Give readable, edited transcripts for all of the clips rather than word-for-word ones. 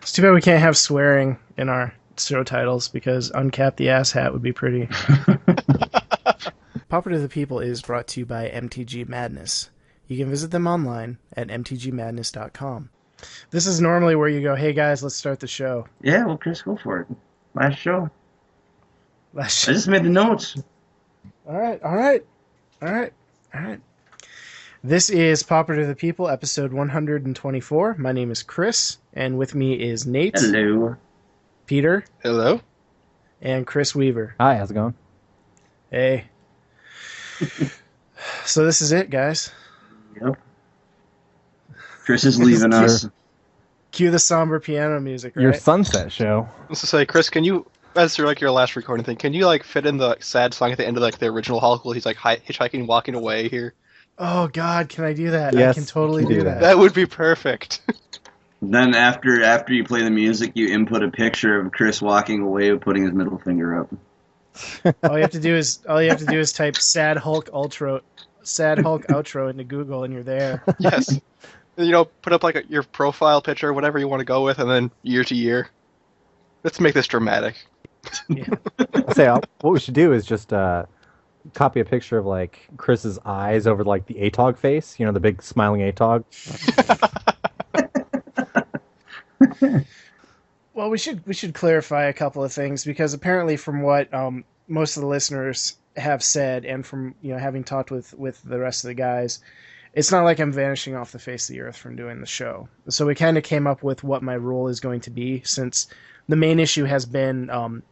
It's too bad we can't have swearing in our show titles because Uncap the Ass Hat would be pretty. Pauper to the People is brought to you by MTG Madness. You can visit them online at mtgmadness.com. This is normally where you go, hey guys, let's start the show. Yeah, well, Chris, go for it. Last show. I just made the notes. All right. This is Pauper to the People, episode 124. My name is Chris, and with me is Nate. Hello. Peter. Hello. And Chris Weaver. Hi, how's it going? Hey. So this is it, guys. Yep. Chris is leaving us. Cue the somber piano music, right? Your sunset show. Let's just say, Chris, can you, as your last recording thing, can you fit in the sad song at the end of the original Hulk while he's hitchhiking, walking away here? Oh God, can I do that? Yes, I can totally do that. That would be perfect. Then after you play the music, you input a picture of Chris walking away with putting his middle finger up. All you have to do is type "Sad Hulk outro" into Google, and you're there. Yes. Put up your profile picture, whatever you want to go with, and then year to year. Let's make this dramatic. Yeah. What we should do is just copy a picture of Chris's eyes over the ATOG face, the big smiling ATOG. Well, we should clarify a couple of things because apparently, from what most of the listeners have said, and from having talked with the rest of the guys, it's not like I'm vanishing off the face of the earth from doing the show. So we kind of came up with what my role is going to be, since the main issue has been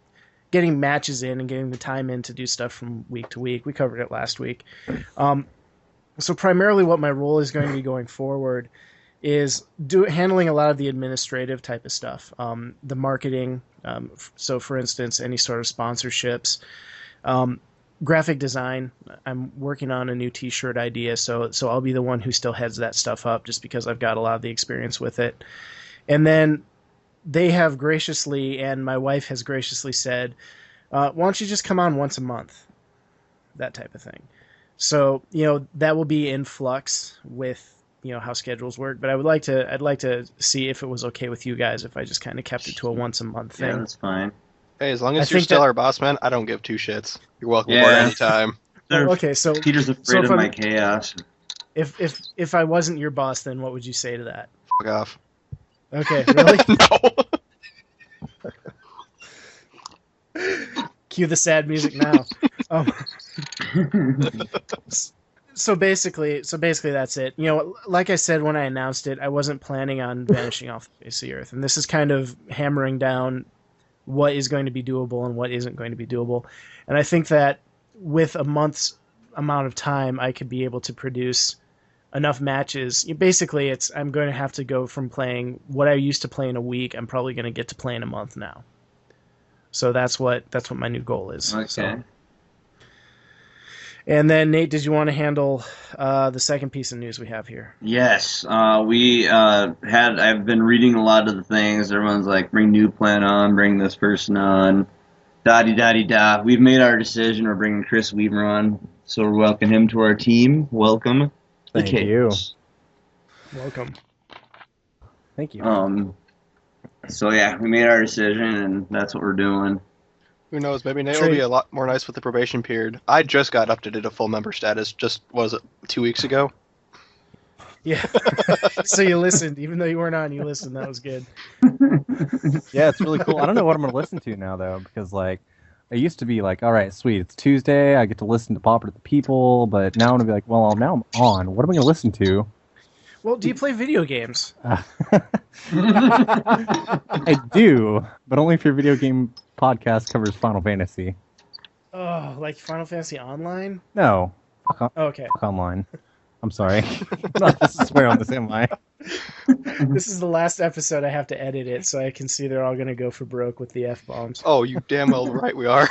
getting matches in and getting the time in to do stuff from week to week. We covered it last week. So primarily what my role is going to be going forward is handling a lot of the administrative type of stuff, the marketing. So for instance, any sort of sponsorships, graphic design. I'm working on a new t-shirt idea. So I'll be the one who still heads that stuff up just because I've got a lot of the experience with it. And then they have graciously, and my wife has graciously said, why don't you just come on once a month? That type of thing. So, that will be in flux with, how schedules work, but I'd like to see if it was okay with you guys if I just kind of kept it to a once a month thing. Yeah, that's fine. Hey, as long as you're still our boss, man, I don't give two shits. You're welcome aboard anytime. Okay, so Peter's afraid of my chaos. If I wasn't your boss, then what would you say to that? Fuck off. Okay, really? No. Cue the sad music now. So basically that's it. Like I said when I announced it, I wasn't planning on vanishing off the face of the earth, and this is kind of hammering down what is going to be doable and what isn't going to be doable. And I think that with a month's amount of time, I could be able to produce enough matches. Basically, I'm going to have to go from playing what I used to play in a week. I'm probably going to get to play in a month now. So that's what my new goal is. Okay. So. And then, Nate, did you want to handle the second piece of news we have here? Yes, I've been reading a lot of the things. Everyone's like, bring new plan on, bring this person on, da-di-da-di-da. We've made our decision. We're bringing Chris Weaver on, so we're welcoming him to our team. Welcome. Thank you. Welcome. Thank you. So yeah, we made our decision, and that's what we're doing. Who knows? Maybe Nate will be a lot more nice with the probation period. I just got updated to full member status. Was it 2 weeks ago? Yeah. So you listened, even though you weren't on. You listened. That was good. Yeah, it's really cool. I don't know what I'm going to listen to now though, because it used to be all right, sweet, it's Tuesday, I get to listen to Pauper to the People, but now I'm going to be like, well, now I'm on. What am I going to listen to? Well, do you play video games? I do, but only if your video game podcast covers Final Fantasy. Oh, like Final Fantasy Online? No. Okay. Fuck online. I'm sorry. I'm not supposed to swear on this, am I? This is the last episode. I have to edit it so I can see they're all going to go for broke with the F-bombs. Oh, you damn well right we are.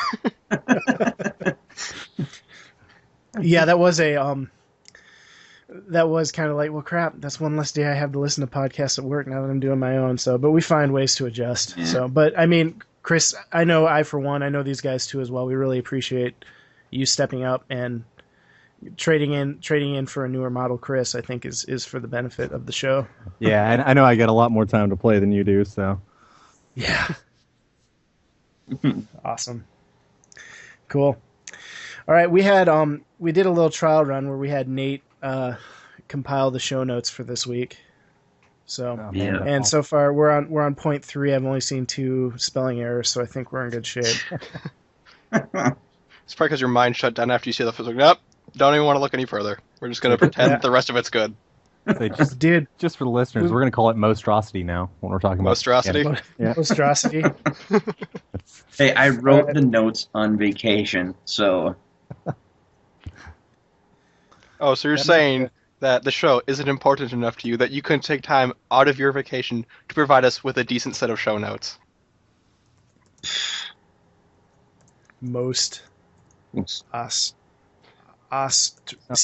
Yeah, that was kind of like, well, crap, that's one less day I have to listen to podcasts at work now that I'm doing my own. So, but we find ways to adjust. Yeah. So, but I mean, Chris, I know these guys too as well. We really appreciate you stepping up and trading in for a newer model, Chris, I think is for the benefit of the show. Yeah, I know I get a lot more time to play than you do, so. Yeah. Awesome. Cool. All right, we did a little trial run where we had Nate compile the show notes for this week. So and so far we're on point 3. I've only seen 2 spelling errors, so I think we're in good shape. It's probably because your mind shut down after you see the physical. Nope, don't even want to look any further. We're just gonna pretend the rest of it's good. So just for the listeners, we're gonna call it monstrosity now when we're talking about monstrosity. Yeah. Monstrosity. Hey, I wrote the notes on vacation, so. Oh, so you're saying that the show isn't important enough to you that you couldn't take time out of your vacation to provide us with a decent set of show notes? See,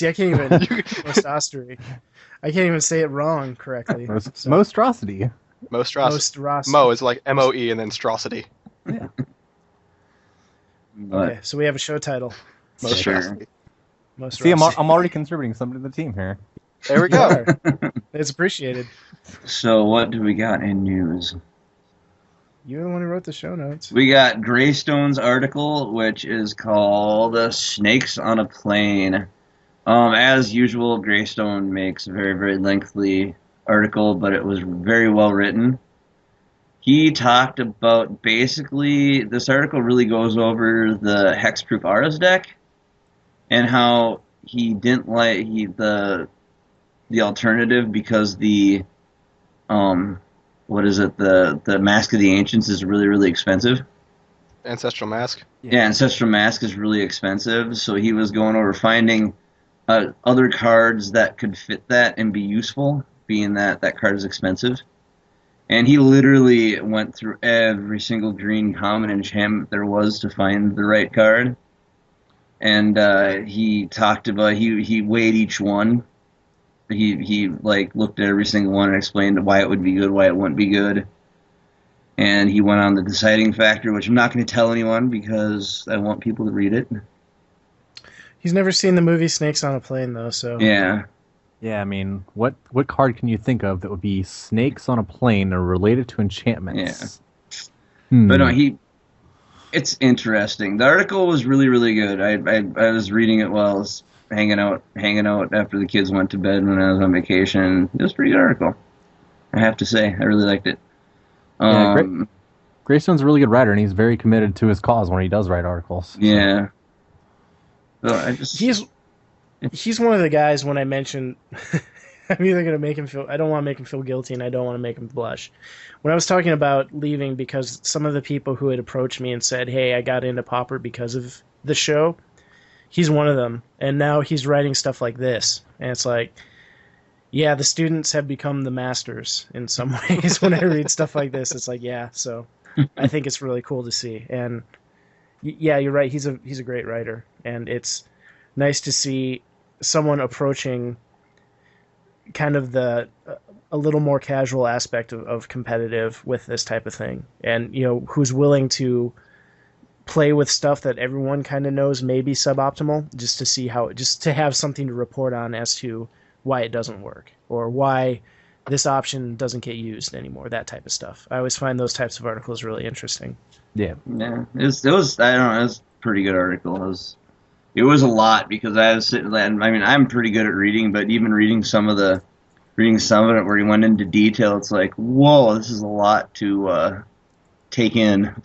I can't even monstrosity. I can't even say it wrong correctly. Monstrosity. Monstrosity. Mo is like M-O-E and then strosity. Yeah. Okay, so we have a show title. Monstrosity. See, I'm already contributing something to the team here. There we go. It's appreciated. So what do we got in news? You're the one who wrote the show notes. We got Greystone's article, which is called Snakes on a Plane. As usual, Greystone makes a very, very lengthy article, but it was very well written. He talked about, basically, this article really goes over the Hexproof Auras deck and how he didn't like the alternative because the the Mask of the Ancients is really, really expensive. Ancestral Mask? Yeah, Ancestral Mask is really expensive, so he was going over finding other cards that could fit that and be useful, being that card is expensive. And he literally went through every single green common enchantment there was to find the right card. And he talked about, he weighed each one. He looked at every single one and explained why it would be good, why it wouldn't be good. And he went on the deciding factor, which I'm not going to tell anyone because I want people to read it. He's never seen the movie Snakes on a Plane, though, so... Yeah. Yeah, I mean, what card can you think of that would be snakes on a plane or related to enchantments? Yeah. But no, it's interesting. The article was really, really good. I was reading it while I was hanging out after the kids went to bed when I was on vacation. It was a pretty good article, I have to say. I really liked it. Greystone's a really good writer, and he's very committed to his cause when he does write articles. Yeah. So He's one of the guys when I mention I'm either going to make him feel... I don't want to make him feel guilty, and I don't want to make him blush. When I was talking about leaving because some of the people who had approached me and said, hey, I got into Pauper because of the show, he's one of them. And now he's writing stuff like this. And it's like, yeah, the students have become the masters in some ways. When I read stuff like this, it's like, yeah. So I think it's really cool to see. And yeah, you're right. He's a great writer. And it's nice to see someone approaching kind of a little more casual aspect of competitive with this type of thing, and who's willing to play with stuff that everyone kind of knows may be suboptimal, just to have something to report on as to why it doesn't work or why this option doesn't get used anymore. That type of stuff. I always find those types of articles really interesting. Yeah. It was I don't know. It was a pretty good article. It was a lot because I was sitting. I mean, I'm pretty good at reading, but even reading some of it where he went into detail, it's like, whoa, this is a lot to take in.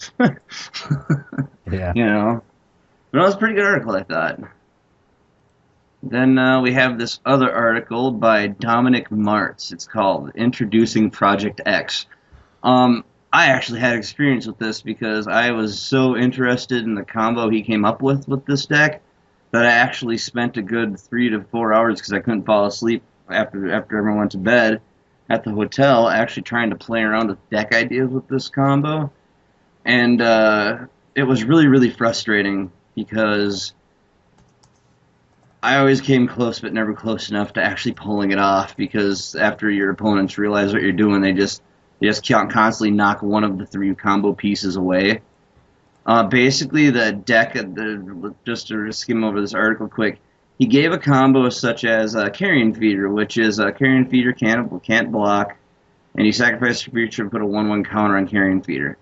Yeah. But it was a pretty good article, I thought. Then we have this other article by Dominic Martz. It's called Introducing Project X. I actually had experience with this because I was so interested in the combo he came up with this deck that I actually spent a good 3 to 4 hours because I couldn't fall asleep after everyone went to bed at the hotel, actually trying to play around with deck ideas with this combo. And it was really, really frustrating because I always came close but never close enough to actually pulling it off, because after your opponents realize what you're doing, they just constantly knock one of the 3 combo pieces away. Basically, the deck, just to skim over this article quick, he gave a combo such as Carrion Feeder, which is Carrion Feeder can't block, and you sacrifice a creature and put a 1/1 counter on Carrion Feeder.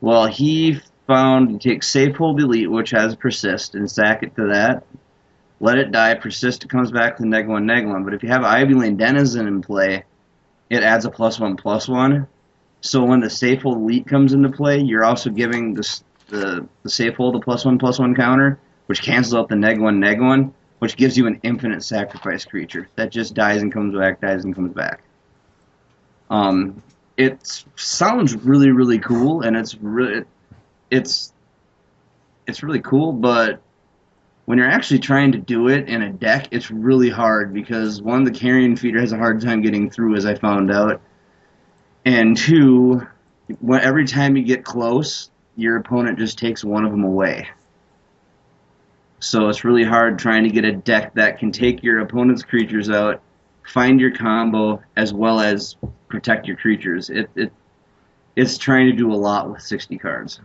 Well, he found you take Safehold Elite, which has Persist, and sack it to that. Let it die, persist, it comes back to -1/-1. But if you have Ivy Lane Denizen in play, it adds a +1/+1. So when the Safehold Elite comes into play, you're also giving the Safehold a +1/+1 counter, which cancels out the -1/-1, which gives you an infinite sacrifice creature that just dies and comes back, dies and comes back. It sounds really, really cool, and it's really cool, but when you're actually trying to do it in a deck, it's really hard because, one, the Carrion Feeder has a hard time getting through, as I found out, and two, every time you get close, your opponent just takes one of them away. So it's really hard trying to get a deck that can take your opponent's creatures out, find your combo, as well as protect your creatures. It's trying to do a lot with 60 cards.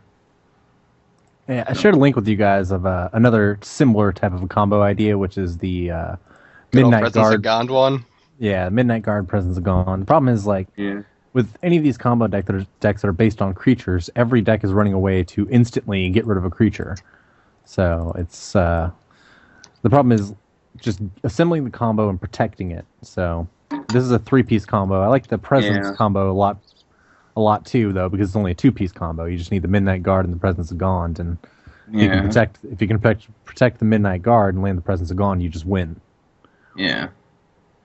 Yeah, I shared a link with you guys of another similar type of a combo idea, which is the Midnight Presence Guard. of Gond one. Yeah, Midnight Guard, Presence of Gone. The problem is, with any of these combo decks that are based on creatures, every deck is running away to instantly get rid of a creature. So it's the problem is just assembling the combo and protecting it. So this is a 3-piece combo. I like the Presence combo a lot too, though, because it's only a 2-piece combo. You just need the Midnight Guard and the Presence of Gond, and if you can protect the Midnight Guard and land the Presence of Gond, you just win. Yeah. I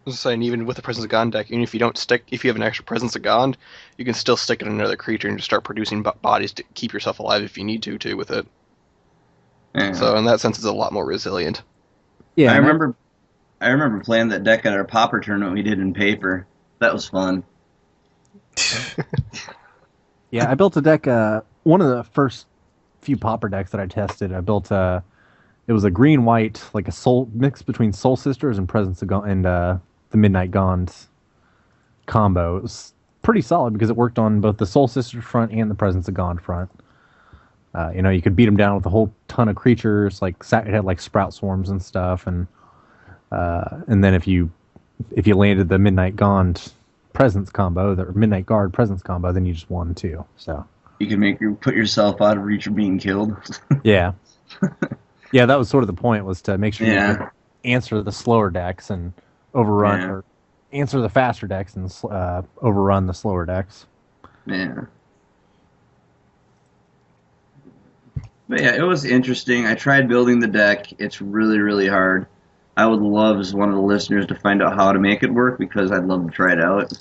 was saying, even with the Presence of Gond deck, even if you have an extra Presence of Gond, you can still stick it in another creature and just start producing bodies to keep yourself alive if you need to with it. Yeah. So in that sense, it's a lot more resilient. Yeah, I remember playing that deck at our Pauper tournament we did in paper. That was fun. Yeah, I built a deck. One of the first few Pauper decks that I tested, I built it was a green-white, like a soul mix between Soul Sisters and Presence of Gond and the Midnight Gond combo. It was pretty solid because it worked on both the Soul Sisters front and the Presence of Gond front. You could beat them down with a whole ton of creatures. It had like Sprout Swarms and stuff, and then if you landed the Midnight Gond Presence combo, the Midnight Guard Presence combo, then you just won too. So you can put yourself out of reach of being killed. Yeah. Yeah, that was sort of the point, was to make sure you could answer the slower decks and overrun, or answer the faster decks and overrun the slower decks. Yeah. But yeah, it was interesting. I tried building the deck. It's really, really hard. I would love, as one of the listeners, to find out how to make it work, because I'd love to try it out.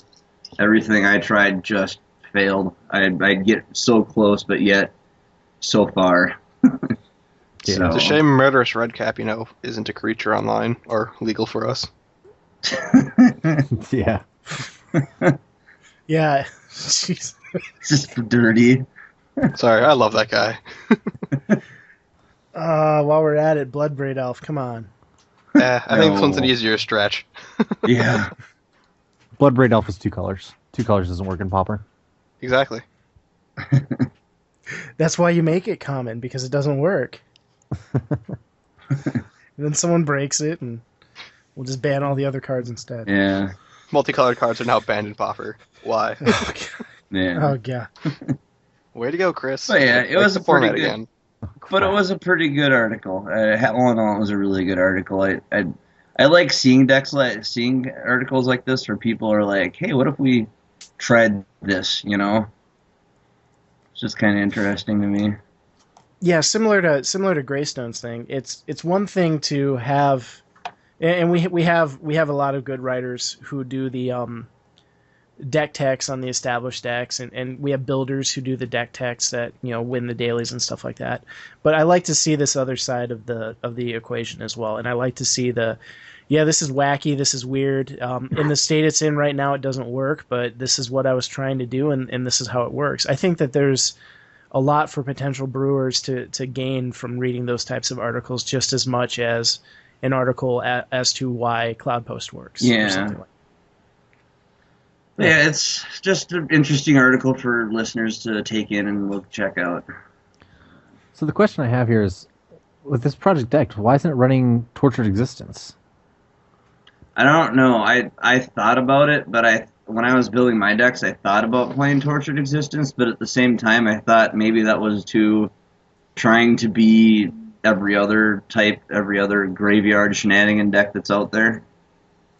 Everything I tried just failed. I'd get so close, but yet so far. Yeah. So. It's a shame Murderous Redcap, isn't a creature online or legal for us. Yeah. Yeah. Jeez. It's just dirty. Sorry, I love that guy. While we're at it, Bloodbraid Elf, come on. I think this one's an easier stretch. Yeah. Bloodbraid Elf is 2 colors. 2 colors doesn't work in Pauper. Exactly. That's why you make it common, because it doesn't work. And then someone breaks it, and we'll just ban all the other cards instead. Yeah. Multicolored cards are now banned in Pauper. Why? Oh, God. Yeah. Oh, God. Way to go, Chris. But yeah, it was a pretty good. Again. But it was a pretty good article. All in all, it was a really good article. I like seeing seeing articles like this where people are like, "Hey, what if we tried this?" It's just kind of interesting to me. Yeah, similar to Greystone's thing. It's one thing to have, and we have a lot of good writers who do the deck techs on the established decks, and we have builders who do the deck techs that win the dailies and stuff like that. But I like to see this other side of the equation as well, and I like to see this is wacky, this is weird. In the state it's in right now, it doesn't work, but this is what I was trying to do, and this is how it works. I think that there's a lot for potential brewers to gain from reading those types of articles, just as much as an article as to why Cloudpost works. Yeah. Or something like that. Yeah, it's just an interesting article for listeners to take in and check out. So the question I have here is, with this project deck, why isn't it running Tortured Existence? I don't know. I thought about it, but when I was building my decks, I thought about playing Tortured Existence, but at the same time, I thought maybe that was trying to be every other graveyard shenanigan deck that's out there.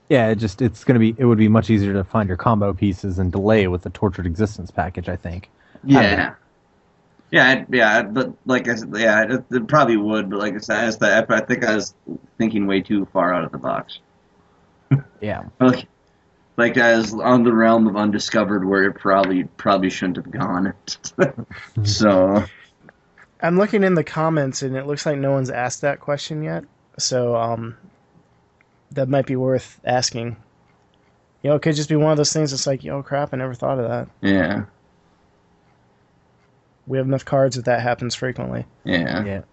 Yeah, it would be much easier to find your combo pieces and delay with the Tortured Existence package, I think. Yeah. Yeah, but like I said, yeah, it probably would, but like I said, I think I was thinking way too far out of the box. Yeah. Like I was on the realm of undiscovered where it probably shouldn't have gone. So I'm looking in the comments and it looks like no one's asked that question yet. So that might be worth asking. You know, it could just be one of those things that's like, yo, crap, I never thought of that. yeah. We have enough cards that happens frequently. Yeah. Yeah.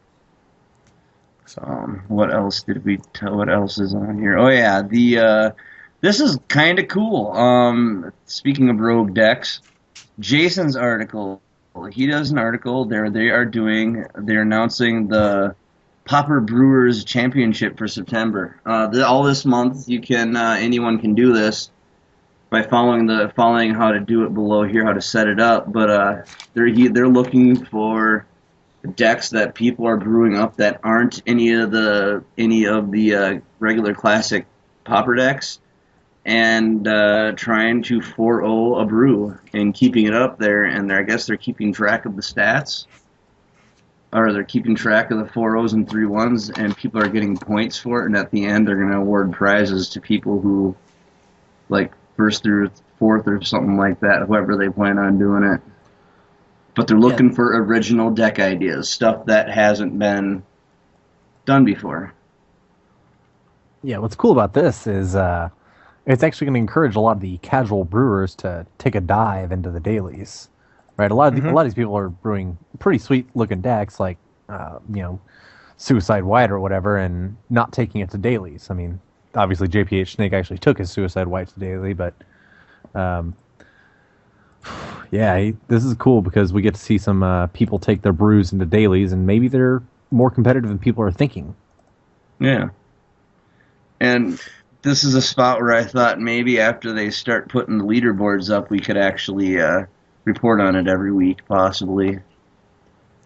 So, what else did we tell? What else is on here? Oh yeah, this is kind of cool. Speaking of rogue decks, Jason's article. He does an article. They're announcing the Pauper Brewers Championship for September. All this month, anyone can do this by following how to do it below here, how to set it up. But they're looking for decks that people are brewing up that aren't any of the regular classic Pauper decks, and trying to 4-0 a brew and keeping it up there. And I guess they're keeping track of the stats, or they're keeping track of the 4-0s and 3-1s, and people are getting points for it. And at the end, they're going to award prizes to people who, like, first through fourth or something like that, whoever they plan on doing it. But they're looking for original deck ideas, stuff that hasn't been done before. Yeah, what's cool about this is it's actually going to encourage a lot of the casual brewers to take a dive into the dailies. Right? A lot of these people are brewing pretty sweet looking decks like Suicide White or whatever, and not taking it to dailies. I mean, obviously JPH Snake actually took his Suicide White to daily, but this is cool because we get to see some people take their brews into dailies, and maybe they're more competitive than people are thinking. Yeah. And this is a spot where I thought maybe after they start putting the leaderboards up, we could actually report on it every week, possibly,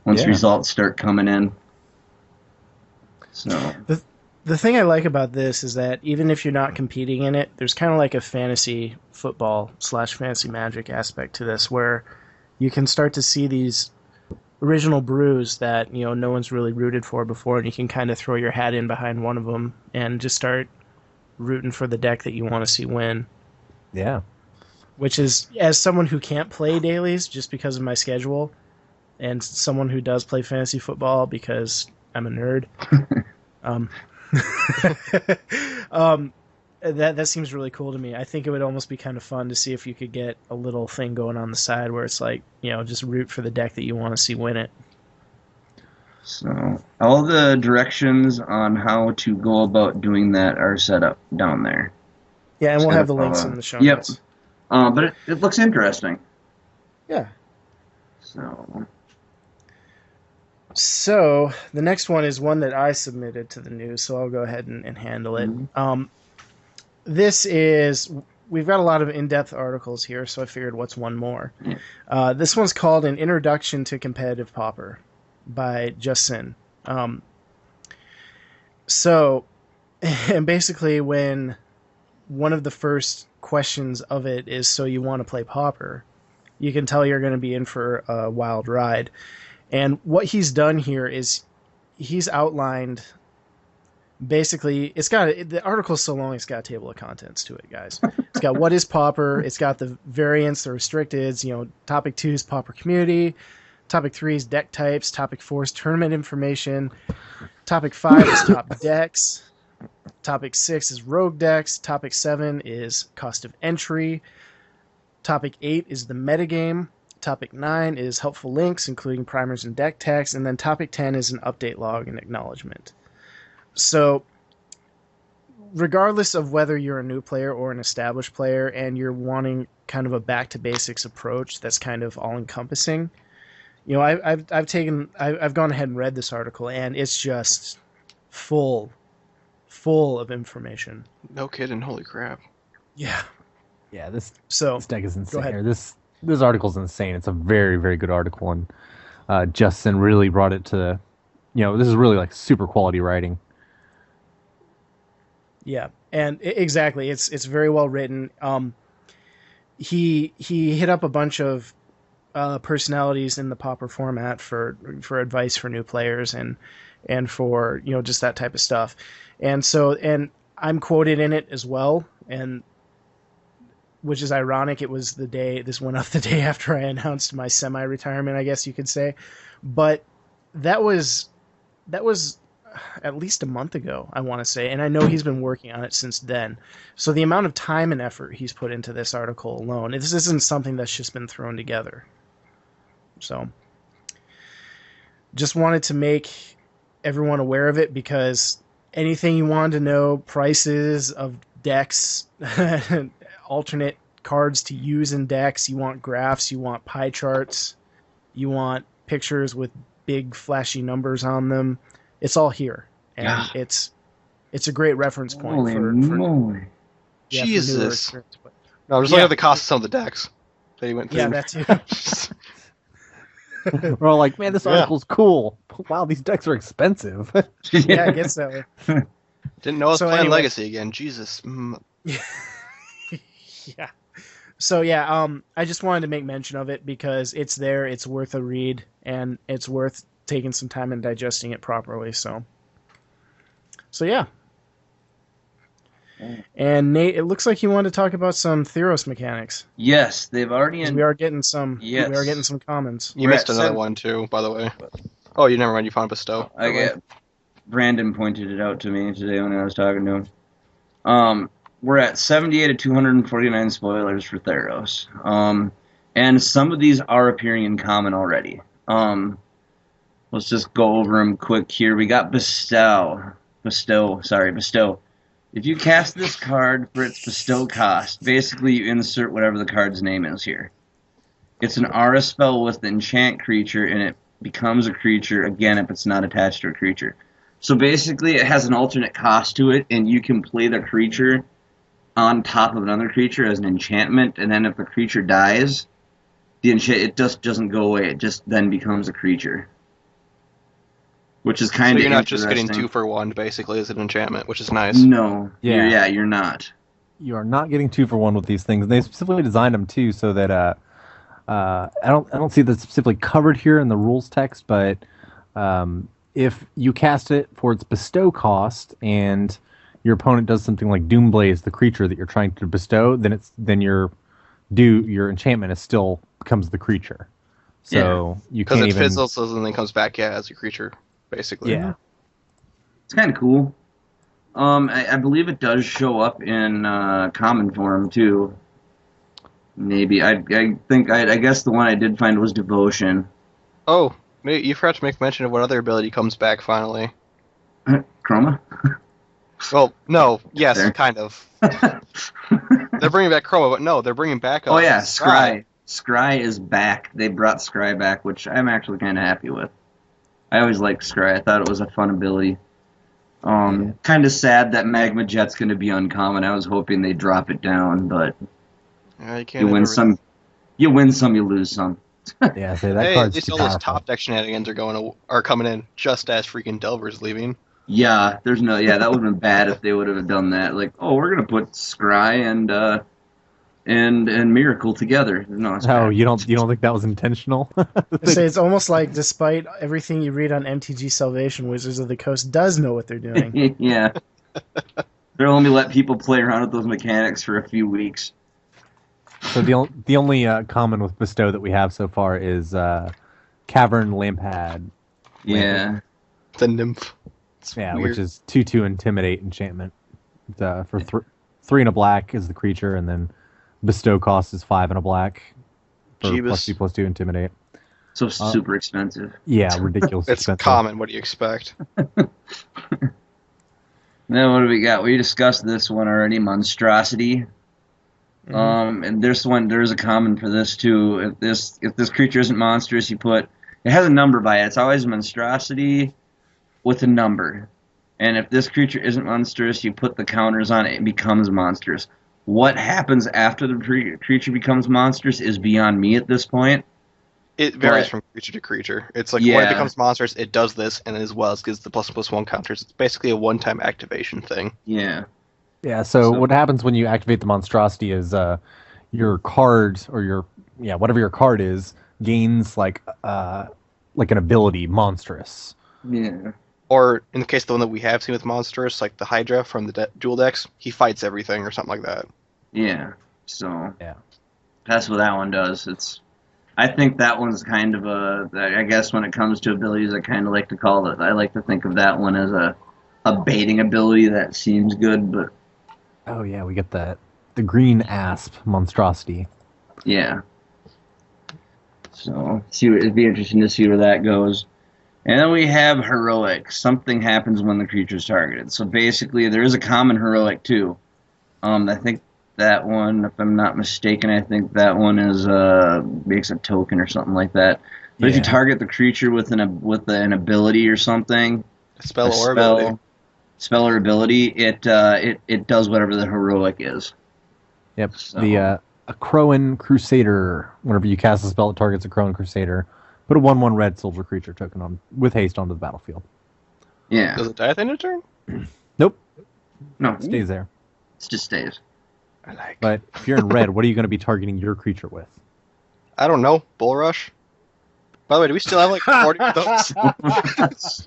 once results start coming in. So the thing I like about this is that even if you're not competing in it, there's kind of like a fantasy football / fantasy magic aspect to this, where you can start to see these original brews that no one's really rooted for before, and you can kind of throw your hat in behind one of them and just start rooting for the deck that you want to see win. Yeah. Which is, as someone who can't play dailies just because of my schedule, and someone who does play fantasy football because I'm a nerd, that seems really cool to me. I think it would almost be kind of fun to see if you could get a little thing going on the side where it's like, just root for the deck that you want to see win it. So all the directions on how to go about doing that are set up down there. Yeah, and we'll have the links in the show notes. But it looks interesting. Yeah. So the next one is one that I submitted to the news, so I'll go ahead and handle it. Mm-hmm. We've got a lot of in-depth articles here, so I figured what's one more. This one's called An Introduction to Competitive Pauper by Justin. And basically when one of the first questions of it is, so you want to play Pauper, you can tell you're going to be in for a wild ride. And what he's done here is he's outlined, basically, the article's so long it's got a table of contents to it, guys. It's got what is Pauper, it's got the variants, the restricteds, topic 2 is Pauper community, topic 3 is deck types, topic 4 is tournament information, topic 5 is top decks, topic 6 is rogue decks, topic 7 is cost of entry, topic 8 is the metagame, topic 9 is helpful links, including primers and deck text, and then topic 10 is an update log and acknowledgement. So, regardless of whether you're a new player or an established player, and you're wanting kind of a back-to-basics approach that's kind of all-encompassing, I've gone ahead and read this article, and it's just full of information. No kidding. Holy crap. Yeah. Yeah, this So deck is insane. go ahead. Or this article's insane. It's a very, very good article, and Justin really brought it to, this is really like super quality writing. Yeah, and exactly, it's very well written. He hit up a bunch of personalities in the Pauper format for advice for new players and for just that type of stuff, and I'm quoted in it as well, and which is ironic. This went up the day after I announced my semi-retirement, I guess you could say, but that was at least a month ago, I want to say, and I know he's been working on it since then. So the amount of time and effort he's put into this article alone, this isn't something that's just been thrown together. So just wanted to make everyone aware of it, because anything you wanted to know, prices of decks, alternate cards to use in decks, you want graphs, you want pie charts, you want pictures with big flashy numbers on them, it's all here, and it's a great reference point for moly. Jesus. For No, just looking at the cost of some of the decks that he went through. yeah, that too. We're all like, man, this article's cool. Wow, these decks are expensive. Yeah, I guess that way. Didn't know I was So playing anyway. Legacy again. Jesus. Yeah. So yeah, I just wanted to make mention of it because it's there, it's worth a read, and it's worth taking some time and digesting it properly. So yeah. And Nate, it looks like you wanted to talk about some Theros mechanics. Yes, they've already. 'Cause we are getting some. Yes. We are getting some comments. You missed another one too, by the way. Oh, you never mind. You found Bestow. Brandon pointed it out to me today when I was talking to him. We're at 78 of 249 spoilers for Theros. And some of these are appearing in common already. Let's just go over them quick here. We got Bestow. If you cast this card for its Bestow cost, basically you insert whatever the card's name is here. It's an aura spell with the enchant creature, and it becomes a creature, again, if it's not attached to a creature. So basically it has an alternate cost to it, and you can play the creature on top of another creature as an enchantment, and then if the creature dies, it just doesn't go away. It just then becomes a creature. Which is kind of So you're not just getting 2 for 1, basically, as an enchantment, which is nice. No. Yeah. You're not. You are not getting 2 for 1 with these things. They specifically designed them too, so that I don't see that specifically covered here in the rules text, but if you cast it for its bestow cost and your opponent does something like Doomblaze the creature that you're trying to bestow, then your enchantment is still becomes the creature. So you can't even... Because it fizzles and then comes back as a creature, basically. Yeah. It's kind of cool. I believe it does show up in common form too. Maybe I guess the one I did find was Devotion. Oh, you forgot to make mention of what other ability comes back finally. Chroma. Well, no, yes, There. kind of. They're bringing back Chroma, but no, they're bringing back. Oh yeah, Scry. Scry is back. They brought Scry back, which I'm actually kind of happy with. I always liked Scry. I thought it was a fun ability. Kind of sad that Magma Jet's going to be uncommon. I was hoping they drop it down, but you win some, you lose some. Yeah, so that hey, card's at least too all those powerful. top deck shenanigans are coming in just as freaking Delver's leaving. Yeah, that would have been bad if they would have done that. Like, oh, we're going to put Scry and Miracle together. No, it's Oh, bad. you don't think that was intentional? I say it's almost like, despite everything you read on MTG Salvation, Wizards of the Coast does know what they're doing. Yeah. They'll only let people play around with those mechanics for a few weeks. So the only common with bestow that we have so far is Cavern Lampad. Yeah. The nymph. It's Yeah, weird. which is 2/2 Intimidate enchantment. For 3 and a black is the creature, and then bestow cost is 5 and a black for Jeebus. +2/+2 Intimidate. So super expensive. Yeah, ridiculous It's expensive. common. What do you expect? Then what do we got? We discussed this one already, Monstrosity. And there's a common for this too. If this creature isn't monstrous, you put It has a number by it. It's always a monstrosity with a number. And if this creature isn't monstrous, you put the counters on it, it becomes monstrous. What happens after the creature becomes monstrous is beyond me at this point. It varies from creature to creature. It's like when it becomes monstrous, it does this, and as well as gives the ++1 counters. It's basically a one-time activation thing. Yeah. Yeah, so what happens when you activate the monstrosity is your card, or whatever your card is, gains like an ability, monstrous. Yeah. Or in the case of the one that we have seen with monstrous, like the Hydra from the dual decks, he fights everything or something like that. Yeah. So that's what that one does. I think that one's kind of I guess when it comes to abilities, I kind of like to call it. I like to think of that one as a baiting ability that seems good, but. Oh yeah, we get the green asp monstrosity. Yeah. So it'd be interesting to see where that goes. And then we have heroic. Something happens when the creature's targeted. So basically, there is a common heroic too. I think that one, if I'm not mistaken, I think that one is makes a token or something like that. But if you target the creature with an ability or something, spell or ability, it does whatever the heroic is. Yep. So. A Crowan Crusader. Whenever you cast a spell that targets a Crowan Crusader, put a 1/1 red soldier creature token on with haste onto the battlefield. Yeah. Does it die at the end of turn? Nope. No. It stays there. It just stays. But if you're in red, what are you going to be targeting your creature with? I don't know. Bull Rush? By the way, do we still have like 40 of those?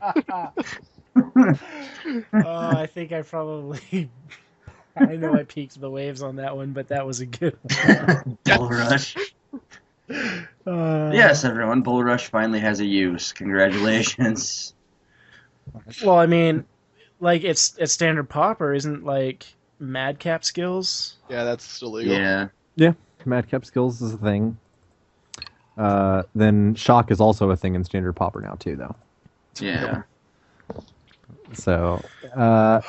I think I probably... I know I peaked the waves on that one, but that was a good one. Bull Rush. Yes, everyone. Bull Rush finally has a use. Congratulations. Well, I mean, like, it's standard Pauper, isn't like Madcap skills? Yeah, that's still legal. Yeah, Madcap skills is a thing. Then Shock is also a thing in standard Pauper now, too, though. Yeah. So, I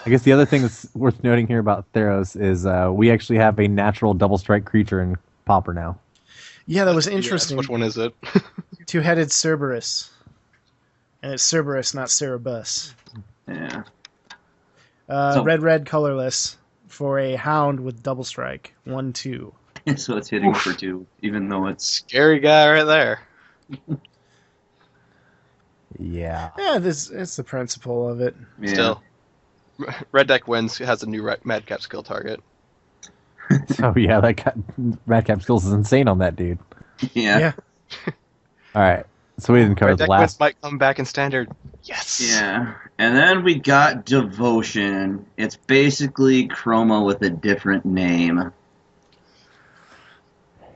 guess the other thing that's worth noting here about Theros is we actually have a natural double strike creature in Pauper now. Yeah, that was interesting. Which one is it? Two-headed Cerberus. And it's Cerberus, not Cerebus. Yeah. Red, colorless for a hound with double strike. 1/2. So it's hitting for 2, even though it's... Scary guy right there. Yeah. Yeah, it's the principle of it. Yeah. Still. Red deck wins, has a new Madcap skill target. Oh yeah, Madcap skills is insane on that dude. Yeah. Alright, so we didn't cover Red the deck last... wins might come back in standard. Yes! Yeah. And then we got Devotion. It's basically Chroma with a different name.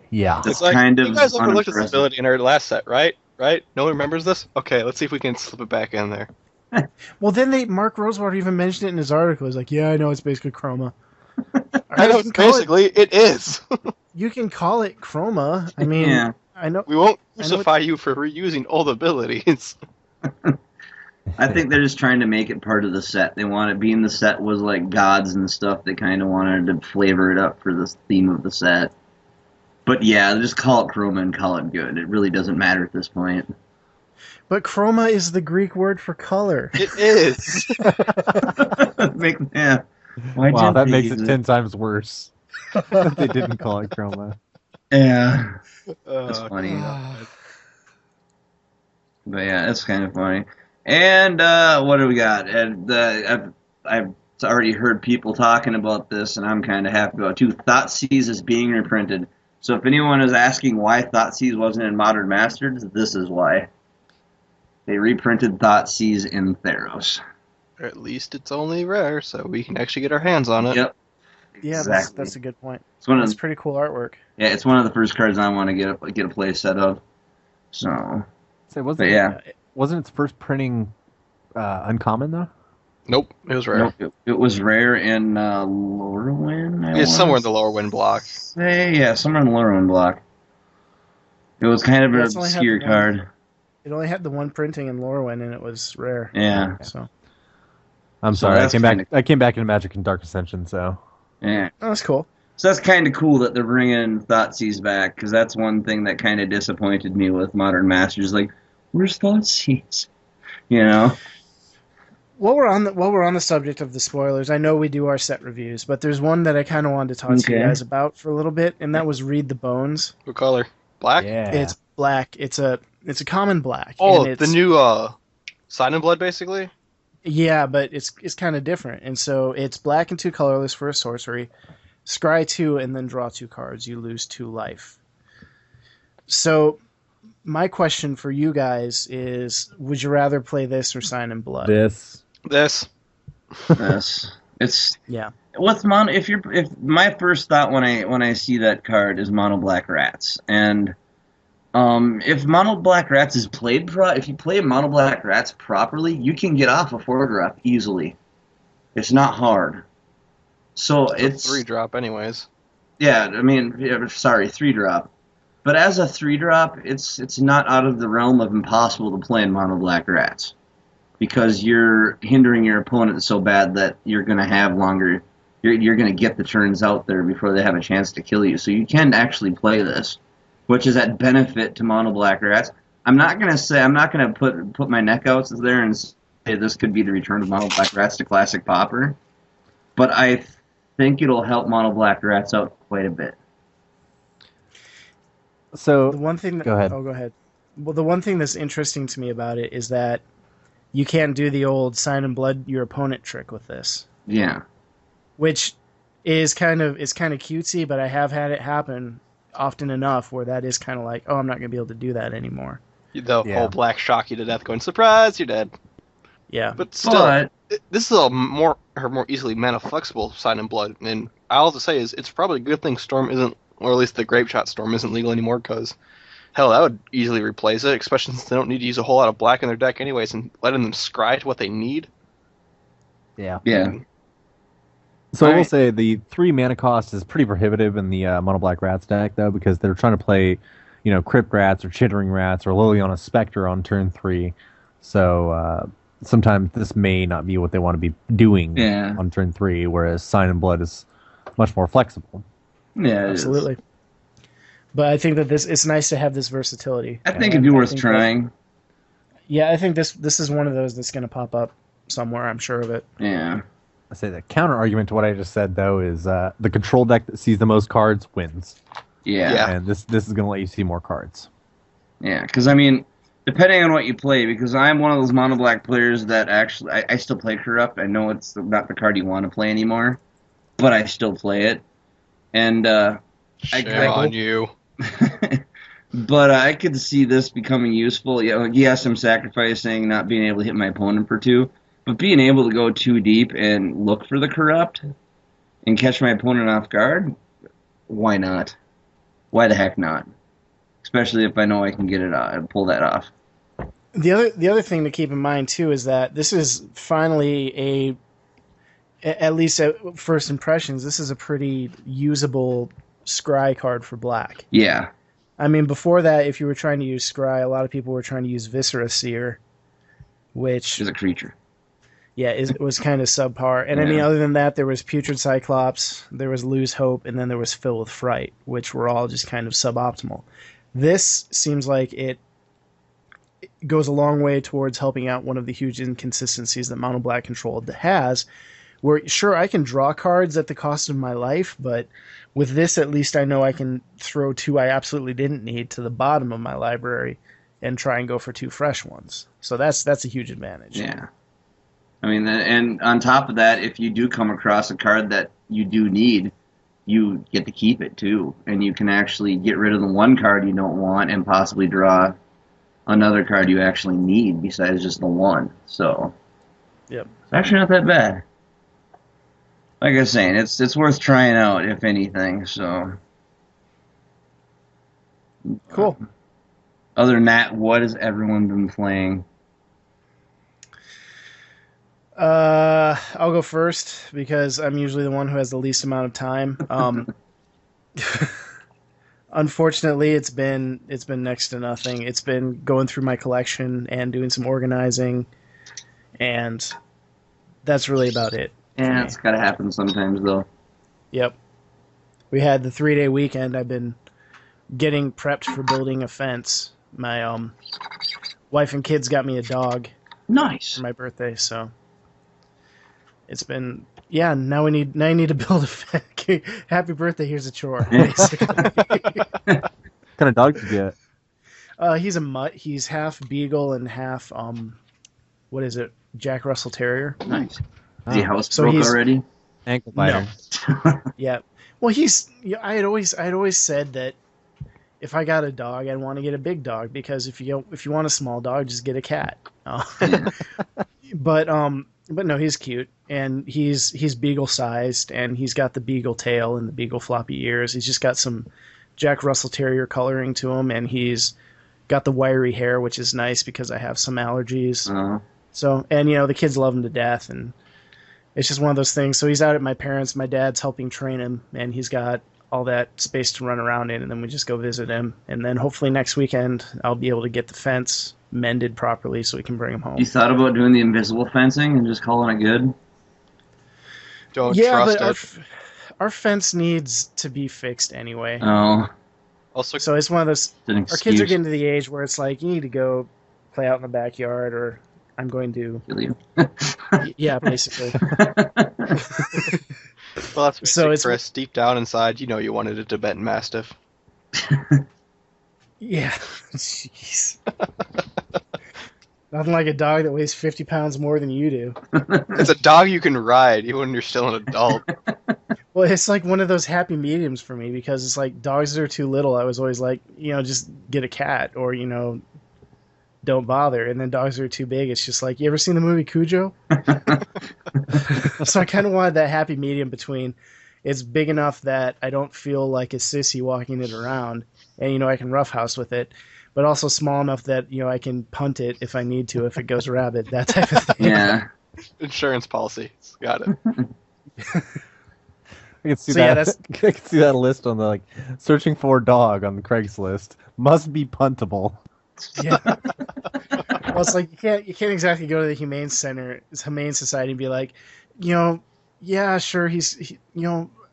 Yeah. That's like, kind of you guys overlooked this unimpressive. ability in our last set, right? No one remembers this? Okay, let's see if we can slip it back in there. Well, then Mark Rosewater even mentioned it in his article. He's like, yeah, I know it's basically Chroma. I know, basically, it is. You can call it Chroma. I mean, Yeah. I know. We won't crucify you for reusing old abilities. I think they're just trying to make it part of the set. They want it, being the set was like gods and stuff, they kind of wanted to flavor it up for the theme of the set. But yeah, just call it Chroma and call it good. It really doesn't matter at this point. But Chroma is the Greek word for color. It is. Yeah. Wow, that makes it 10 times worse. They didn't call it Chroma. Yeah. That's funny. But yeah, it's kind of funny. And what do we got? And I've already heard people talking about this, and I'm kind of happy about it too. Thoughtseize is being reprinted. So if anyone is asking why Thoughtseize wasn't in Modern Masters, this is why. They reprinted Thoughtseize in Theros. Or at least it's only rare, so we can actually get our hands on it. Yep. Yeah, Exactly. that's a good point. It's pretty cool artwork. Yeah, it's one of the first cards I want to get a play set of. So, wasn't its first printing uncommon though? Nope, it was rare. nope, it was rare in Lorwyn. It's somewhere in the lower wind block. Yeah, somewhere in the Lorwyn block. It was kind of an It's only had obscure the card. It only had the one printing in Lorwyn, and it was rare. Yeah. So. I'm So sorry, that's I came back into Magic and Dark Ascension, so Yeah. Oh, that's cool. So that's kind of cool that they're bringing Thoughtseize back, because that's one thing that kind of disappointed me with Modern Masters. Like, where's Thoughtseize? You know? While we're on the subject of the spoilers, I know we do our set reviews, but there's one that I kind of wanted to talk to you guys about for a little bit, and that was Read the Bones. What color? Black? Yeah. It's black. It's a common black. Oh, and it's, the new Sign in Blood, basically? Yeah, but it's kind of different. And so it's black and 2 colorless for a sorcery. Scry 2 and then draw 2 cards. You lose 2 life. So my question for you guys is, would you rather play this or Sign in Blood? This. This. Yes. It's Yeah. with mono. If my first thought when I see that card is mono black rats, and if mono black rats is played if you play mono black rats properly, you can get off a 4-drop easily. It's not hard. So it's 3-drop, anyways. Yeah, I mean, sorry, 3-drop. But as a 3-drop, it's not out of the realm of impossible to play in mono black rats, because you're hindering your opponent so bad that you're going to have longer. You're going to get the turns out there before they have a chance to kill you. So you can actually play this, which is at benefit to mono black rats. I'm not going to put my neck out there and say this could be the return of mono black rats to classic Pauper, but I think it'll help mono black rats out quite a bit. So The one thing that, go ahead. Oh, go ahead. Well, the one thing that's interesting to me about it is that you can't do the old Sign in Blood your opponent trick with this. Yeah. Which is kind of cutesy, but I have had it happen often enough where that is kind of like, oh, I'm not going to be able to do that anymore. The whole black shock you to death going, surprise, you're dead. Yeah. But still, this is a more easily mana flexible Sign in Blood, and all I have to say is it's probably a good thing Storm isn't, or at least the Grape Shot Storm isn't legal anymore, because hell, that would easily replace it, especially since they don't need to use a whole lot of black in their deck anyways, and letting them scry to what they need. Yeah. Yeah. So I will say the 3 mana cost is pretty prohibitive in the Mono Black Rats deck, though, because they're trying to play, Crypt Rats or Chittering Rats or Liliana Spectre on turn 3. So sometimes this may not be what they want to be doing on turn 3, whereas Sign in Blood is much more flexible. Yeah, absolutely. But I think that it's nice to have this versatility. I think it'd be worth trying. I think this is one of those that's going to pop up somewhere. I'm sure of it. Yeah. I say the counter argument to what I just said, though, is the control deck that sees the most cards wins. Yeah. And this is going to let you see more cards. Yeah, because, I mean, depending on what you play, because I'm one of those mono black players that actually, I still play Corrupt. I know it's not the card you want to play anymore, but I still play it. And Shame on you. But I could see this becoming useful. Yes, I'm sacrificing not being able to hit my opponent for 2, but being able to go 2 deep and look for the Corrupt and catch my opponent off guard, why not? Why the heck not? Especially if I know I can get it and pull that off. The other thing to keep in mind too is that this is finally at least at first impressions, this is a pretty usable scry card for black. Yeah. I mean, before that, if you were trying to use scry, a lot of people were trying to use Viscera Seer, which is a creature. Yeah, it was kind of subpar. And I mean, other than that, there was Putrid Cyclops, there was Lose Hope, and then there was Fill with Fright, which were all just kind of suboptimal. This seems like it goes a long way towards helping out one of the huge inconsistencies that Mono Black Control has, where, sure, I can draw cards at the cost of my life, but with this, at least I know I can throw 2 I absolutely didn't need to the bottom of my library and try and go for 2 fresh ones. So that's a huge advantage. Yeah. I mean, and on top of that, if you do come across a card that you do need, you get to keep it too, and you can actually get rid of the one card you don't want and possibly draw another card you actually need besides just the one. So, yep, it's actually not that bad. Like I was saying, it's worth trying out if anything. So, cool. Other than that, what has everyone been playing? I'll go first because I'm usually the one who has the least amount of time. Unfortunately, it's been next to nothing. It's been going through my collection and doing some organizing, and that's really about it. Yeah, it's gotta happen sometimes, though. Yep. We had the 3-day weekend. I've been getting prepped for building a fence. My wife and kids got me a dog Nice. for my birthday, so it's been Now I need to build a fence. Happy birthday! Here's a chore. Basically. What kind of dog did you get? He's a mutt. He's half beagle and half what is it? Jack Russell Terrier. Nice. Oh. Is he house So broke he's- already? Ankle biter. Yeah. Well, I had always said that if I got a dog, I'd want to get a big dog because if you want a small dog, just get a cat. But no, he's cute and he's beagle sized and he's got the beagle tail and the beagle floppy ears. He's just got some Jack Russell Terrier coloring to him and he's got the wiry hair, which is nice because I have some allergies. So, and the kids love him to death and it's just one of those things. So he's out at my parents'. My dad's helping train him, and he's got all that space to run around in, and then we just go visit him. And then hopefully next weekend I'll be able to get the fence mended properly so we can bring him home. You thought about doing the invisible fencing and just calling it good? Don't trust but it. our fence needs to be fixed anyway. Oh, Also, So it's one of those. it's an Our excuse. kids are getting to the age where it's like you need to go play out in the backyard, or I'm going to. Kill you. Yeah, basically. well, that's So it's- Chris. Deep down inside, you know you wanted a Tibetan Mastiff. Yeah. Jeez. Nothing like a dog that weighs 50 pounds more than you do. It's a dog you can ride, even when you're still an adult. Well, it's like one of those happy mediums for me because it's like dogs that are too little. I was always like, just get a cat or, don't bother. And then dogs that are too big. It's just like, you ever seen the movie Cujo? So I kind of wanted that happy medium between it's big enough that I don't feel like a sissy walking it around and, I can roughhouse with it, but also small enough that, I can punt it if I need to, if it goes rabid, that type of thing. Yeah. Insurance policy. Got it. I can see So, yeah, that. that's- I can see that list on the searching for dog on the Craigslist. Must be puntable. Yeah. Well, it's like you can't exactly go to the Humane Society and be like, yeah, sure,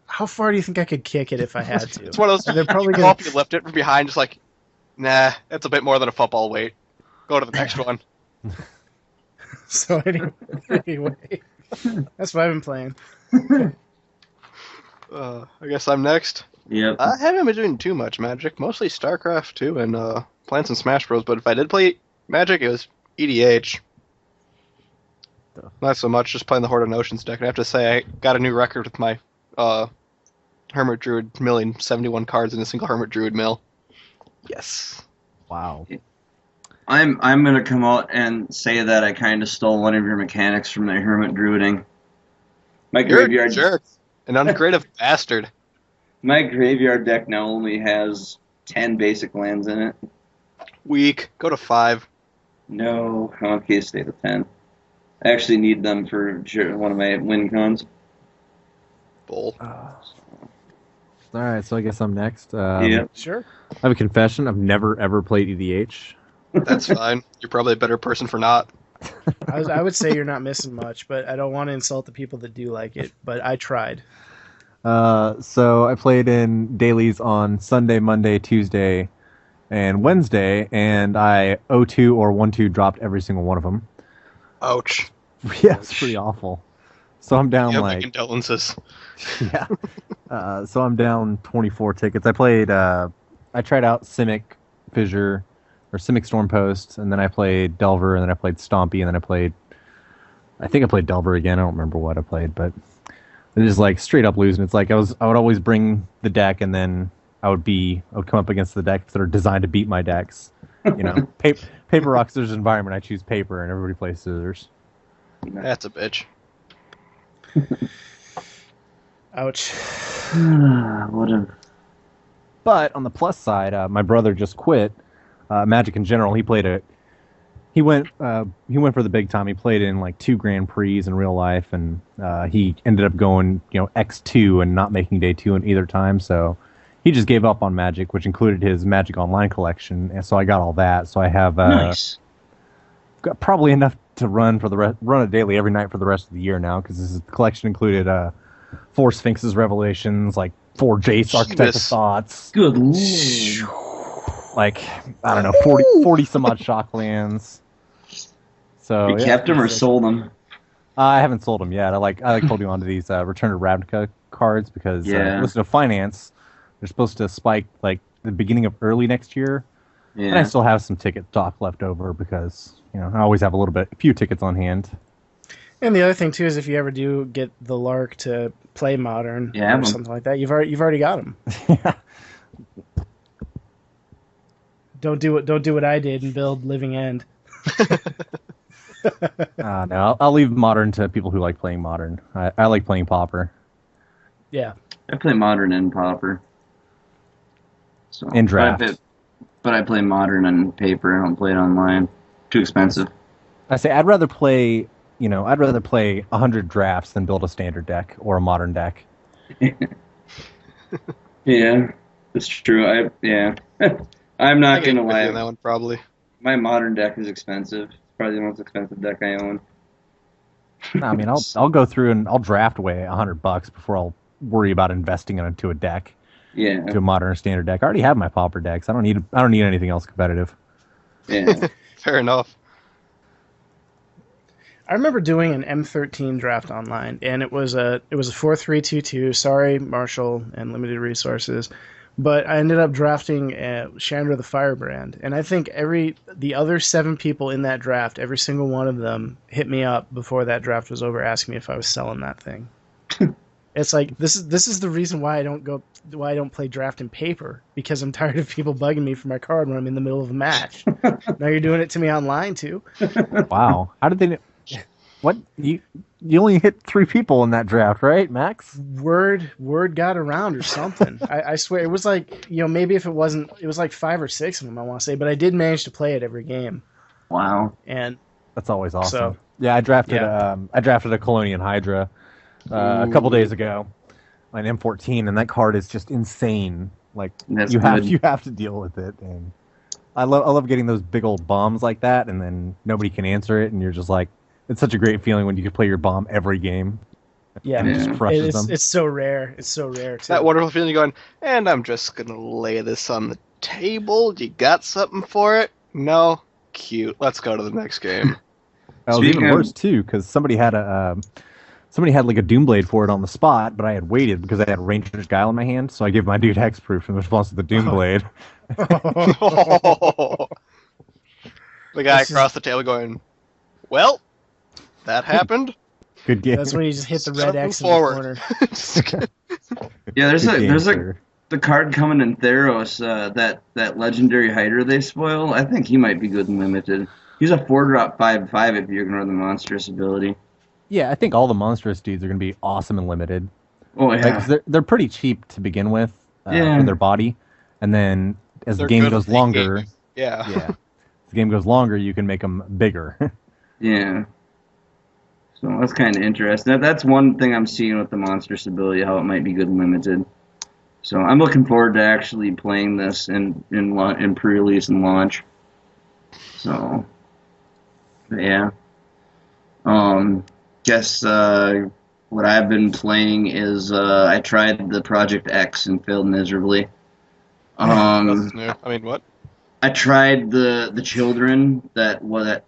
how far do you think I could kick it if I had to? It's one of those. And they're probably you gonna- go up, you lift it from behind, just like, nah, that's a bit more than a football weight. Go to the next one. So anyway, that's what I've been playing. I guess I'm next. Yep. I haven't been doing too much Magic, mostly StarCraft 2 and playing some Smash Bros. But if I did play Magic, it was EDH. Not so much, just playing the Horde of Notions deck. And I have to say, I got a new record with my Hermit Druid milling 71 cards in a single Hermit Druid mill. Yes. Wow. I'm gonna come out and say that I kind of stole one of your mechanics from my Hermit Druiding. My You're a graveyard jerk. An uncreative bastard. My graveyard deck now only has 10 basic lands in it. Weak. Go to 5. No, okay, stay to 10. I actually need them for one of my win cons. Bull. Alright, so I guess I'm next. Yeah. Sure. I have a confession. I've never, ever played EDH. That's fine. You're probably a better person for not. I would say you're not missing much, but I don't want to insult the people that do like it. But I tried. So I played in dailies on Sunday, Monday, Tuesday, and Wednesday, and I 0-2 or 1-2 dropped every single one of them. Ouch. Yeah, it's pretty awful. So I'm down You have my like condolences. yeah. So I'm down 24 tickets. I played. I tried out Simic Fissure or Simic Stormpost, and then I played Delver, and then I played Stompy, and then I think I played Delver again. I don't remember what I played, but it is like straight up losing. It's like I would always bring the deck, and then I would come up against the decks that are designed to beat my decks. Paper, rock, scissors, environment. I choose paper, and everybody plays scissors. That's a bitch. Ouch. What a... But on the plus side, my brother just quit Magic in general. He went for the big time. He played in like 2 Grand Prix in real life, and he ended up going X2 and not making day 2 in either time. So he just gave up on Magic, which included his Magic Online collection. And so I got all that. So I have nice. got probably enough to run a daily every night for the rest of the year now, because the collection included 4 Sphinx's Revelations, like 4 Jace Architect of Jesus. Thoughts. Good lord. Like, I don't know, 40 some odd shock lands. So You kept them or sold them? I haven't sold them yet. I like holding on to these Return to Ravnica cards because listen to Finance, they're supposed to spike like the beginning of early next year. Yeah. And I still have some ticket stock left over because, I always have a few tickets on hand. And the other thing too is if you ever do get the lark to play Modern or something like that, you've already got them. Yeah. Don't do what I did and build Living End. No, I'll leave Modern to people who like playing Modern. I like playing Pauper. Yeah. I play Modern and Pauper. So, in Draft. But I play Modern and Paper. I don't play it online. Too expensive. I say I'd rather play 100 drafts than build a standard deck or a Modern deck. Yeah, that's true. I'm not gonna lie. That one probably. My Modern deck is expensive. It's probably the most expensive deck I own. I mean, I'll go through and I'll draft away $100 before I'll worry about investing into a deck. Yeah. To a Modern or standard deck. I already have my Pauper decks. I don't need anything else competitive. Yeah. Fair enough. I remember doing an M13 draft online, and it was a 4-3-2-2. Sorry, Marshall and limited resources, but I ended up drafting Chandra the Firebrand, and I think the other 7 people in that draft, every single one of them hit me up before that draft was over, asking me if I was selling that thing. It's like this is the reason why I don't play draft in Paper, because I'm tired of people bugging me for my card when I'm in the middle of a match. Now you're doing it to me online too. Wow, how did they? What you only hit 3 people in that draft, right, Max? Word got around or something. I swear it was like maybe if it wasn't, it was like 5 or 6 of them I want to say, but I did manage to play it every game. Wow, and that's always awesome. So, yeah, I drafted a Colonian Hydra a couple days ago, an M14, and that card is just insane. Like you have to deal with it, and I love getting those big old bombs like that, and then nobody can answer it, and you're just like. It's such a great feeling when you can play your bomb every game. Yeah, and it just crushes them. It's so rare. It's so rare too. That wonderful feeling going, and I'm just gonna lay this on the table. You got something for it? No? Cute. Let's go to the next game. That was even worse too, because somebody had like a Doomblade for it on the spot, but I had waited because I had Ranger's Guile in my hand, so I gave my dude hexproof in response to the Doomblade. The guy across the table going, well. That happened. Good game. That's when you just hit the red X in the corner. Yeah, there's the card coming in Theros, that legendary Hydra they spoil. I think he might be good and limited. He's a 4-drop 5/5 if you ignore the monstrous ability. Yeah, I think all the monstrous dudes are going to be awesome and limited. Oh yeah, like, they're pretty cheap to begin with for their body, and then as the game goes longer, as the game goes longer, you can make them bigger. Yeah. So that's kind of interesting. That's one thing I'm seeing with the monstrous ability, how it might be good and limited. So I'm looking forward to actually playing this in pre-release and launch. So, yeah. Guess what I've been playing is I tried the Project X and failed miserably. That's new. I mean, what? I tried the children that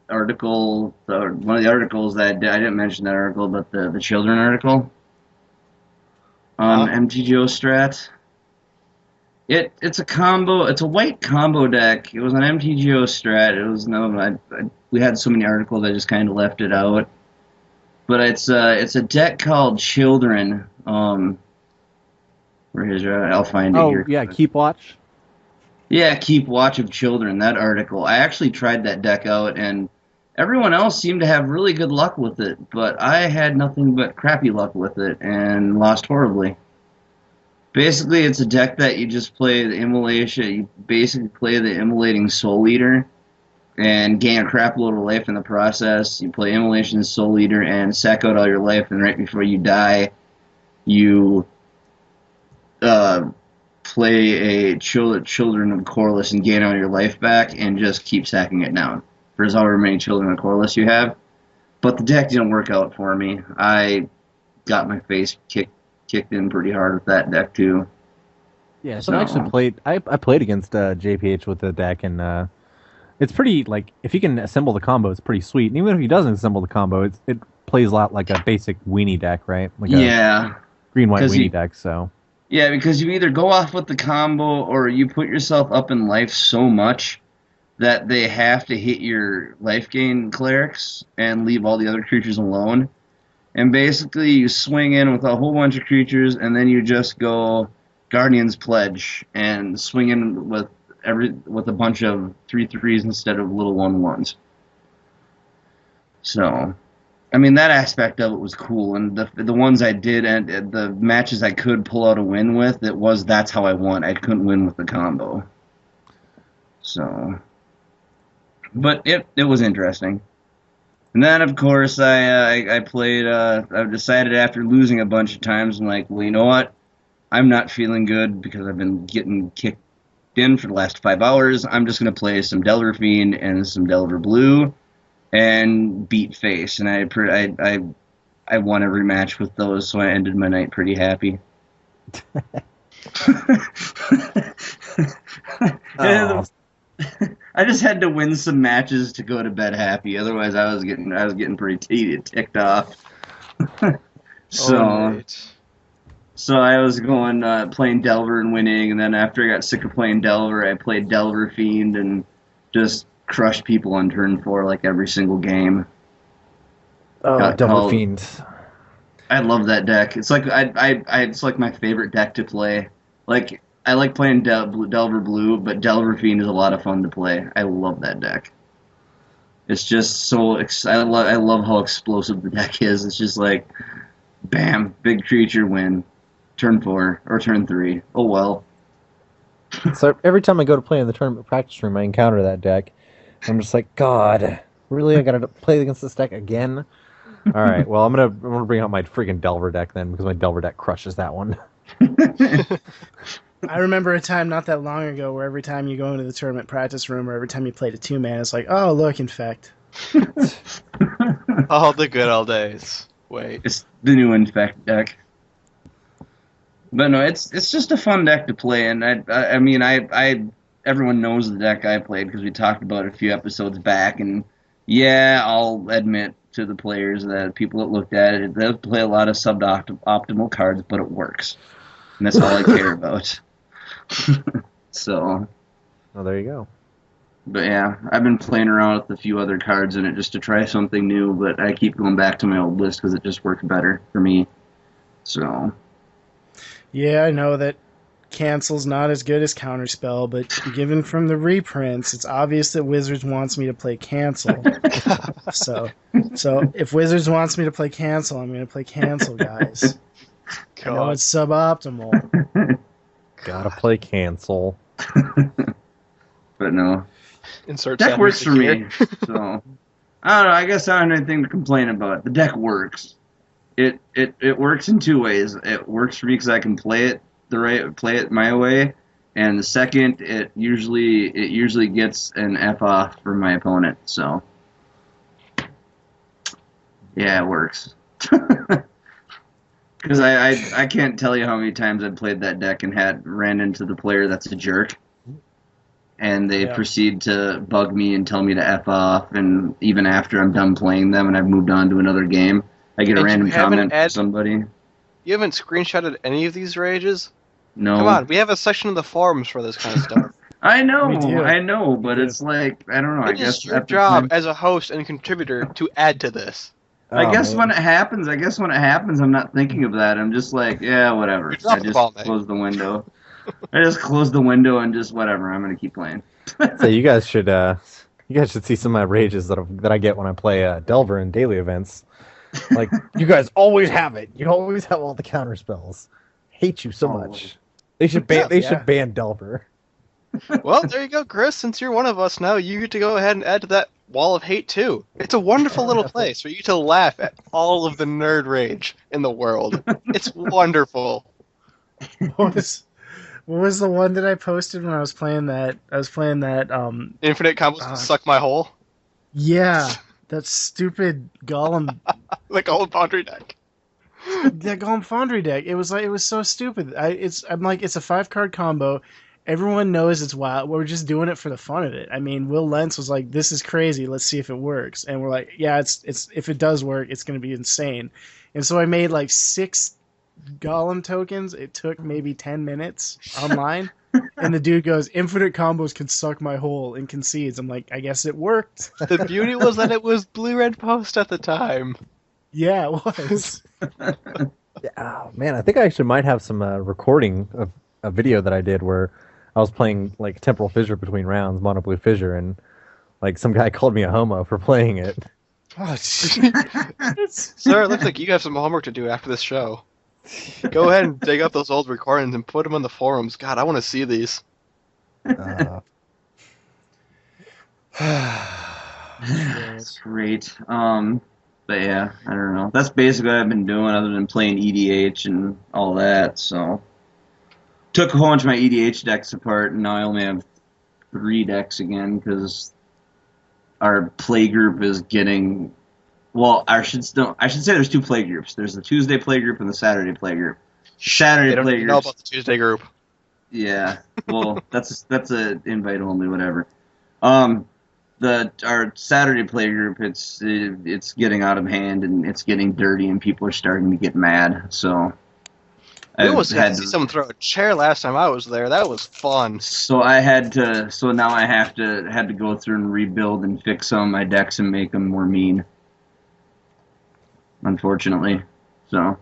article, one of the articles that I didn't mention that article, but the children article on MTGO Strat. It's a combo. It's a white combo deck. It was on MTGO Strat. It was we had so many articles I just kind of left it out. But it's a deck called Children. Where is it? I'll find it here. Oh yeah, Keep Watch. Yeah, Keep Watch of Children, that article. I actually tried that deck out, and everyone else seemed to have really good luck with it, but I had nothing but crappy luck with it and lost horribly. Basically, it's a deck that you just play the immolation. You basically play the immolating Soul Eater and gain a crap load of life in the process. You play Immolation Soul Eater and sack out all your life, and right before you die, you play a Children of Corliss and gain all your life back and just keep sacking it down for however many Children of Corliss you have. But the deck didn't work out for me. I got my face kicked in pretty hard with that deck too. Yeah, so I actually played. I played against JPH with the deck, and it's pretty like if he can assemble the combo, it's pretty sweet. And even if he doesn't assemble the combo, it plays a lot like a basic weenie deck, right? Like a green white weenie deck. So yeah, because you either go off with the combo or you put yourself up in life so much that they have to hit your life gain clerics and leave all the other creatures alone. And basically, you swing in with a whole bunch of creatures, and then you just go Guardian's Pledge and swing in with a bunch of 3/3s instead of little 1/1s. So, I mean, that aspect of it was cool, and the ones I did and the matches I could pull out a win with, that's how I won. I couldn't win with the combo. So, but it was interesting. And then, of course, I played. I decided after losing a bunch of times, I'm like, well, you know what? I'm not feeling good because I've been getting kicked in for the last 5 hours. I'm just going to play some Delver Fiend and some Delver Blue and beat Face. And I won every match with those, so I ended my night pretty happy. Oh. I just had to win some matches to go to bed happy. Otherwise, I was getting pretty ticked off. So I was going playing Delver and winning, and then after I got sick of playing Delver, I played Delver Fiend and just crushed people on turn 4 like every single game. Oh, Delver Fiend! I love that deck. It's like it's like my favorite deck to play. Like I like playing Delver Blue, but Delver Fiend is a lot of fun to play. I love that deck. It's just so I love how explosive the deck is. It's just like, bam, big creature win. Turn 4 or turn 3. Oh well. So every time I go to play in the tournament practice room, I encounter that deck. I'm just like, God, really? I gotta play against this deck again? All right, well, I'm gonna bring out my freaking Delver deck then, because my Delver deck crushes that one. I remember a time not that long ago where every time you go into the tournament practice room or every time you played a 2-man, it's like, oh, look, Infect. Oh, the good old days. Wait. It's the new Infect deck. But no, it's just a fun deck to play, and I mean, everyone knows the deck I played because we talked about it a few episodes back, and yeah, I'll admit to the players that people that looked at it, they'll play a lot of suboptimal cards, but it works. And that's all I care about. So. Oh, there you go. But yeah, I've been playing around with a few other cards in it just to try something new, but I keep going back to my old list because it just works better for me. So. Yeah, I know that Cancel's not as good as Counterspell, but given from the reprints, it's obvious that Wizards wants me to play Cancel. So if Wizards wants me to play Cancel, I'm going to play Cancel, guys. I know it's suboptimal. Gotta play Cancel. But no. Insert deck works for me. So I don't know, I guess I don't have anything to complain about. The deck works. It works in 2 ways. It works for me because I can play it my way, and the second, it usually gets an F off from my opponent. So yeah, it works. Because I can't tell you how many times I've played that deck and ran into the player that's a jerk, and they proceed to bug me and tell me to F off, and even after I'm done playing them and I've moved on to another game, I get a random comment from somebody. You haven't screenshotted any of these rages? No. Come on, we have a section of the forums for this kind of stuff. I know, but it's like, I don't know. I guess it's your job as a host and contributor to add to this. I guess when it happens, I'm not thinking of that. I'm just like, yeah, whatever. I just close the window. I just close the window and just whatever. I'm gonna keep playing. So you guys should see some of my rages that I get when I play Delver in daily events. Like, you guys always have it. You always have all the counter spells. Hate you so much. They should ban Delver. Well, there you go, Chris. Since you're one of us now, you get to go ahead and add to that wall of hate too. It's a wonderful little place for you to laugh at all of the nerd rage in the world. It's wonderful. What was the one that I posted when I was playing that? Infinite combos suck my hole. Yeah, that stupid Golem. Like a whole boundary deck. That Golem Foundry deck. It was so stupid. I'm like, it's a 5-card combo. Everyone knows it's wild. We're just doing it for the fun of it. I mean, Will Lentz was like, "This is crazy. Let's see if it works." And we're like, "Yeah, it's if it does work, it's going to be insane." And so I made like 6 Golem tokens. It took maybe 10 minutes online. And the dude goes, "Infinite combos can suck my hole," and concedes. I'm like, I guess it worked. The beauty was that it was Blue Red Post at the time. Yeah, it was. Oh, man, I think I actually might have some recording of a video that I did where I was playing like Temporal Fissure between rounds, Mono Blue Fissure, and like some guy called me a homo for playing it. Oh, jeez. Sir, it looks like you have some homework to do after this show. Go ahead and dig up those old recordings and put them on the forums. God, I want to see these. That's great. But yeah, I don't know. That's basically what I've been doing other than playing EDH and all that, so. Took a whole bunch of my EDH decks apart, and now I only have 3 decks again, because our play group is getting... Well, I should say there's 2 play groups. There's the Tuesday play group and the Saturday play group. Saturday play group. Know about the Tuesday group. Yeah, well, that's a invite only, whatever. Our Saturday play group, it's getting out of hand and it's getting dirty and people are starting to get mad. So I almost had to see someone throw a chair last time I was there. That was fun. So I had to. So now I had to go through and rebuild and fix some of my decks and make them more mean. Unfortunately, so.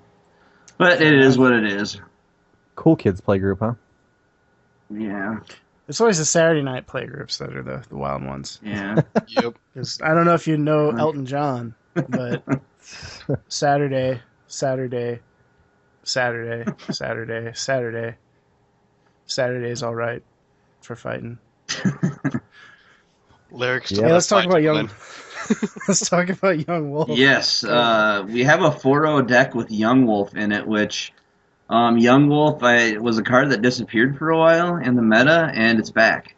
But it is what it is. Cool Kids Playgroup, huh? Yeah. It's always the Saturday night playgroups that are the wild ones. Yeah. Yep. I don't know if you know Elton John, but Saturday's all right for fighting. Lyrics. Yeah. Hey, let's talk about Let's talk about Young Wolf. Yes, we have a 4-0 deck with Young Wolf in it, which Young Wolf was a card that disappeared for a while in the meta, and it's back.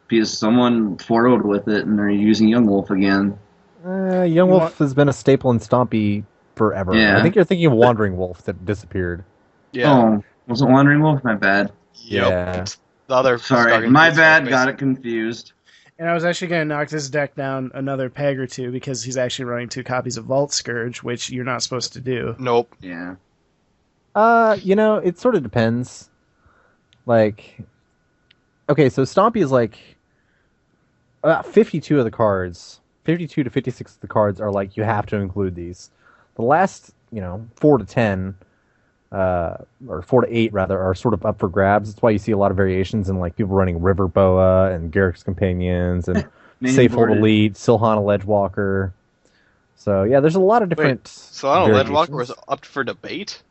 Because someone 4-0'd with it, and they're using Young Wolf again. Young Wolf has been a staple in Stompy forever. Yeah. I think you're thinking of Wandering Wolf that disappeared. Yeah. Oh, was it Wandering Wolf? My bad. Yep. Yeah. The other. Sorry, my bad. Got it confused. And I was actually going to knock this deck down another peg or two because he's actually running 2 copies of Vault Scourge, which you're not supposed to do. Nope. Yeah. It sort of depends. Like, okay, so Stompy is like about 52 of the cards. 52 to 56 of the cards are like you have to include these. The last, 4 to 10, or 4 to 8 rather, are sort of up for grabs. That's why you see a lot of variations in like people running River Boa and Garrick's Companions and Safehold Elite, Silhana Ledgewalker. So yeah, there's a lot of different. Solana Ledgewalker was up for debate.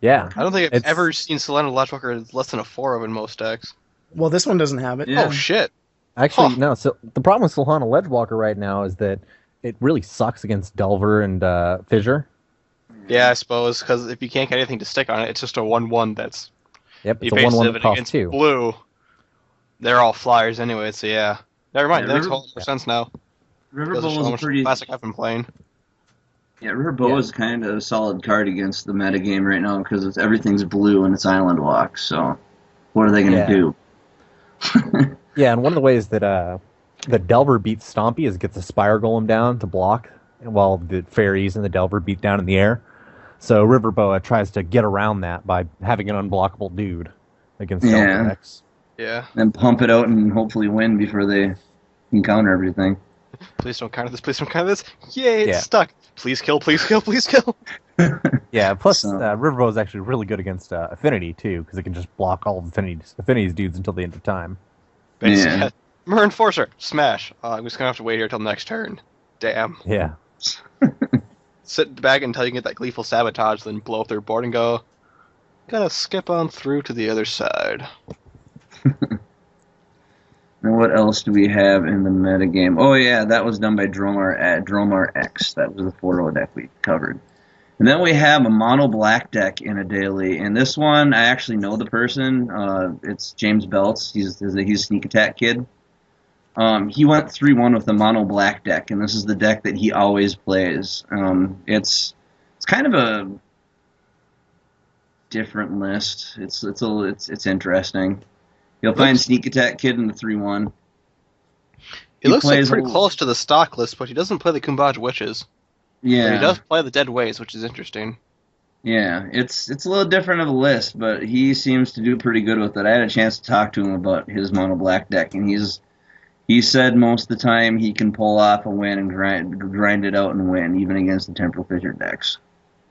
Yeah, I don't think I've ever seen Solana Ledgewalker less than a 4 in most decks. Well, this one doesn't have it. Yeah. Oh shit! Actually, no. So the problem with Silhana Ledgewalker right now is that it really sucks against Delver and Fissure. Yeah, I suppose, because if you can't get anything to stick on it, it's just a 1/1 that's Yep, it's a 1/1 that costs 2. Blue. They're all flyers anyway, so yeah. Never mind, that makes a whole more sense now. River Goes to show Boa how is a much pretty. classic I've been playing. Yeah, River Boa is kind of a solid card against the metagame right now because everything's blue and it's Island Walk. So, what are they going to do? Yeah, and one of the ways that the Delver beats Stompy is gets a Spire Golem down to block, while the Fairies and the Delver beat down in the air. So River Boa tries to get around that by having an unblockable dude against Delver decks. Yeah. Then pump it out and hopefully win before they can counter everything. Please don't counter this, please don't counter this. Yay, it's stuck. Please kill, please kill, please kill. Yeah, plus River Boa is actually really good against Affinity, too, because it can just block all of Affinity's dudes until the end of time. Yeah. Mer Enforcer, smash. I'm just going to have to wait here till next turn. Damn. Yeah. Sit back until you get that Gleeful Sabotage, then blow up their board and go, gotta skip on through to the other side. And what else do we have in the metagame? Oh yeah, that was done by Dromar X. That was the 4-0 deck we covered. And then we have a mono black deck in a daily. And this one, I actually know the person. It's James Belts. He's a sneak attack kid. He went 3-1 with the mono black deck, and this is the deck that he always plays. It's kind of different list. It's interesting. You'll find Sneak Attack Kid in the 3/1. He looks like pretty close to the stock list, but he doesn't play the Kumbaj Witches. Yeah. But he does play the Dead Ways, which is interesting. Yeah, it's a little different of a list, but he seems to do pretty good with it. I had a chance to talk to him about his mono black deck, and he said most of the time he can pull off a win and grind it out and win, even against the Temporal Fissure decks.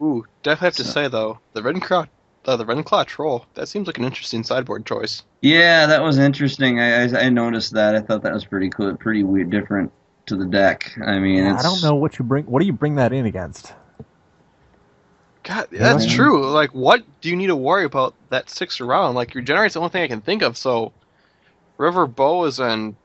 Ooh, definitely have to say though, the Renclaw Troll, that seems like an interesting sideboard choice. Yeah, that was interesting. I noticed that. I thought that was pretty cool, pretty weird, different to the deck. I mean, I don't know what you bring. What do you bring that in against? God, that's true. Like, what do you need to worry about that 6th round? Like, Regenerate's the only thing I can think of, so River Bows and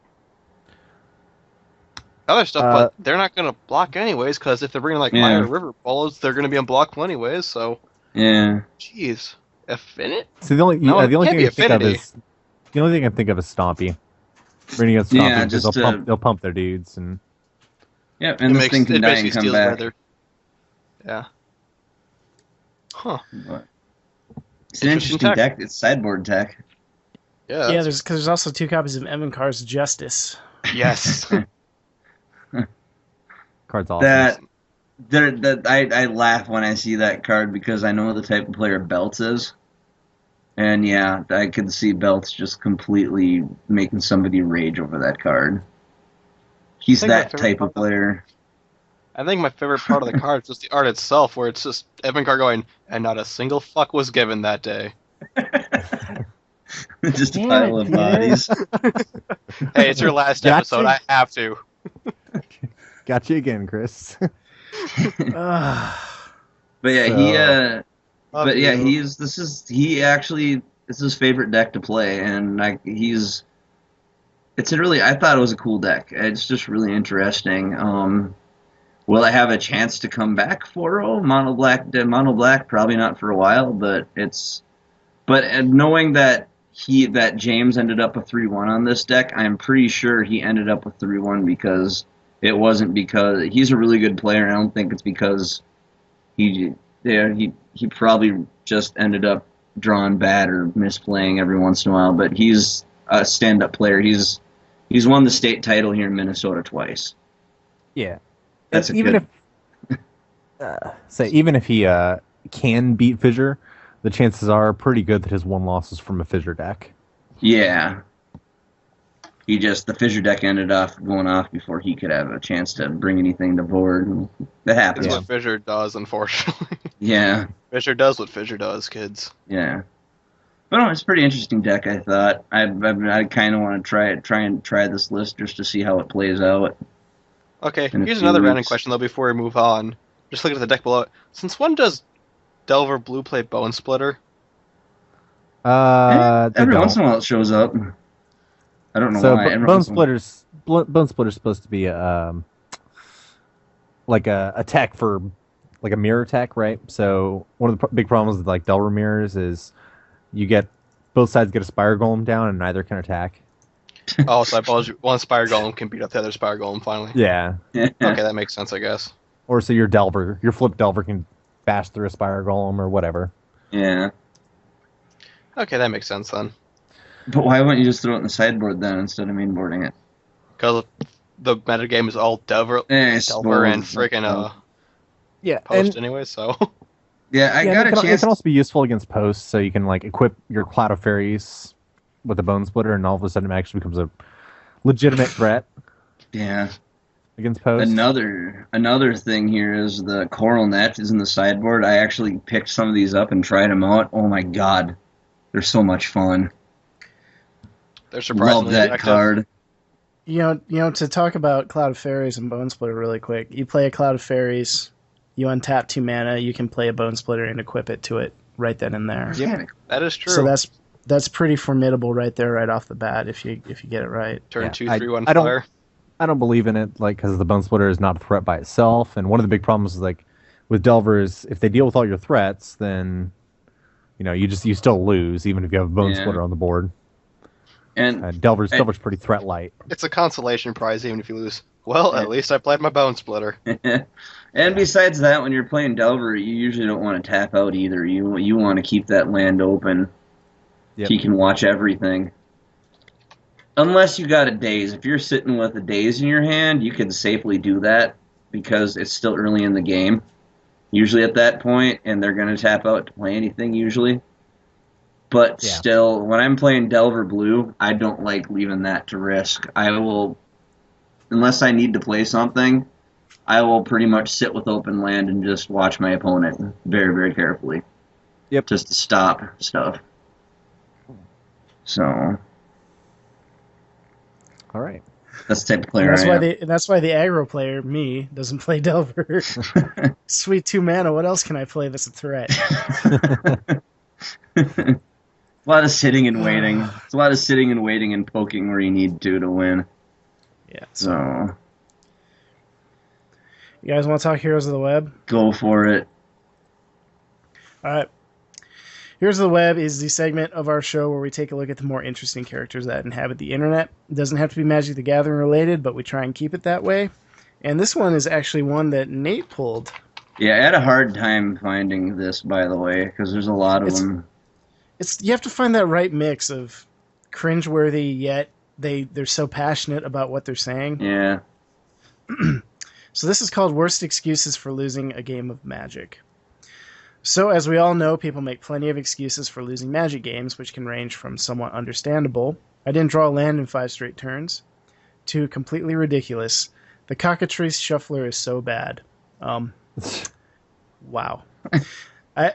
other stuff, but they're not going to block anyways, because if they're bringing, like, Mire River Bows, they're going to be unblockable anyways, so... Yeah. Jeez. Affinity? So the only thing I can think of is Stompy. Bringing against Stompy, just they'll pump their dudes, and... Yep, and this thing can die and come back. Yeah. Huh. It's an interesting deck. It's sideboard tech. Yeah. Yeah, there's also 2 copies of Evankar's Justice. Yes. Card's awesome. I laugh when I see that card because I know the type of player Belts is. And yeah, I could see Belts just completely making somebody rage over that card. He's that type of player. I think my favorite part of the card is just the art itself, where it's just Evankar going, and not a single fuck was given that day. Just a pile of bodies. Hey, it's your last episode. I have to. Got you again, Chris. But yeah, this is his favorite deck to play, and I thought it was a cool deck. It's just really interesting. Will I have a chance to come back for mono black? Probably not for a while, but knowing that James ended up with 3/1 on this deck, I'm pretty sure he ended up with 3/1 because it wasn't because he's a really good player. I don't think it's because he probably just ended up drawing bad or misplaying every once in a while. But he's a stand-up player. He's won the state title here in Minnesota twice. Yeah. That's even if he can beat Fissure, the chances are pretty good that his one loss is from a Fissure deck. Yeah. The Fissure deck ended up going off before he could have a chance to bring anything to board. That happens. That's what Fissure does, unfortunately. Yeah. Fissure does what Fissure does, kids. Yeah. But no, it's a pretty interesting deck, I thought. I kind of want to try this list just to see how it plays out. Okay, here's another random question, though, before we move on. Just looking at the deck below it. Since when does Delver Blue play Bone Splitter? Every once in a while it shows up. I don't know why. Bone Splitter's supposed to be like a tech for like a mirror tech, right? So one of the big problems with like Delver mirrors is you get both sides get a Spire Golem down and neither can attack. Oh, so I suppose one Spire Golem can beat up the other Spire Golem finally. Yeah. Okay, that makes sense, I guess. Or so your flip Delver can bash through a Spire Golem or whatever. Yeah. Okay, that makes sense then. But why wouldn't you just throw it in the sideboard then instead of mainboarding it? Because the metagame is all Delver and freaking Post anyway, so... Yeah, It can also be useful against Post, so you can like equip your Cloud of Fairies with a Bone Splitter, and all of a sudden it actually becomes a legitimate threat. Yeah. Against Post. Another thing here is the Coral Net is in the sideboard. I actually picked some of these up and tried them out. Oh my god, they're so much fun. They're surprisingly Love that card. You know, to talk about Cloud of Fairies and Bone Splitter really quick, you play a Cloud of Fairies, you untap 2 mana, you can play a Bone Splitter and equip it to it right then and there. Yep, that is true. So that's pretty formidable right there, right off the bat, if you get it right. Turn 2, 3, 1 flare. I don't believe in it, like, because the Bone Splitter is not a threat by itself, and one of the big problems is, like, with Delvers, if they deal with all your threats, then, you know, you still lose, even if you have a Bone Splitter on the board. And Delver's pretty threat light. It's a consolation prize even if you lose. Well, at least I played my Bone Splitter. and besides that, when you're playing Delver, you usually don't want to tap out either. You want to keep that land open. Yep. So you can watch everything. Unless you got a daze. If you're sitting with a daze in your hand, you can safely do that because it's still early in the game. Usually at that point, and they're going to tap out to play anything usually. But still, when I'm playing Delver Blue, I don't like leaving that to risk. I will, unless I need to play something, I will pretty much sit with open land and just watch my opponent very, very carefully. Yep. Just to stop stuff. So... All right. That's the type of player I am. That's why the aggro player, me, doesn't play Delver. Sweet 2 mana, what else can I play that's a threat? A lot of sitting and waiting. It's a lot of sitting and waiting and poking where you need to win. Yeah. So... You guys want to talk Heroes of the Web? Go for it. Alright. Heroes of the Web is the segment of our show where we take a look at the more interesting characters that inhabit the internet. It doesn't have to be Magic the Gathering related, but we try and keep it that way. And this one is actually one that Nate pulled. Yeah, I had a hard time finding this, by the way, because there's a lot of them. You have to find that right mix of cringeworthy, yet they're so passionate about what they're saying. Yeah. So this is called Worst Excuses for Losing a Game of Magic. So, as we all know, people make plenty of excuses for losing Magic games, which can range from somewhat understandable, I didn't draw a land in 5 straight turns, to completely ridiculous, the Cockatrice Shuffler is so bad. Wow. I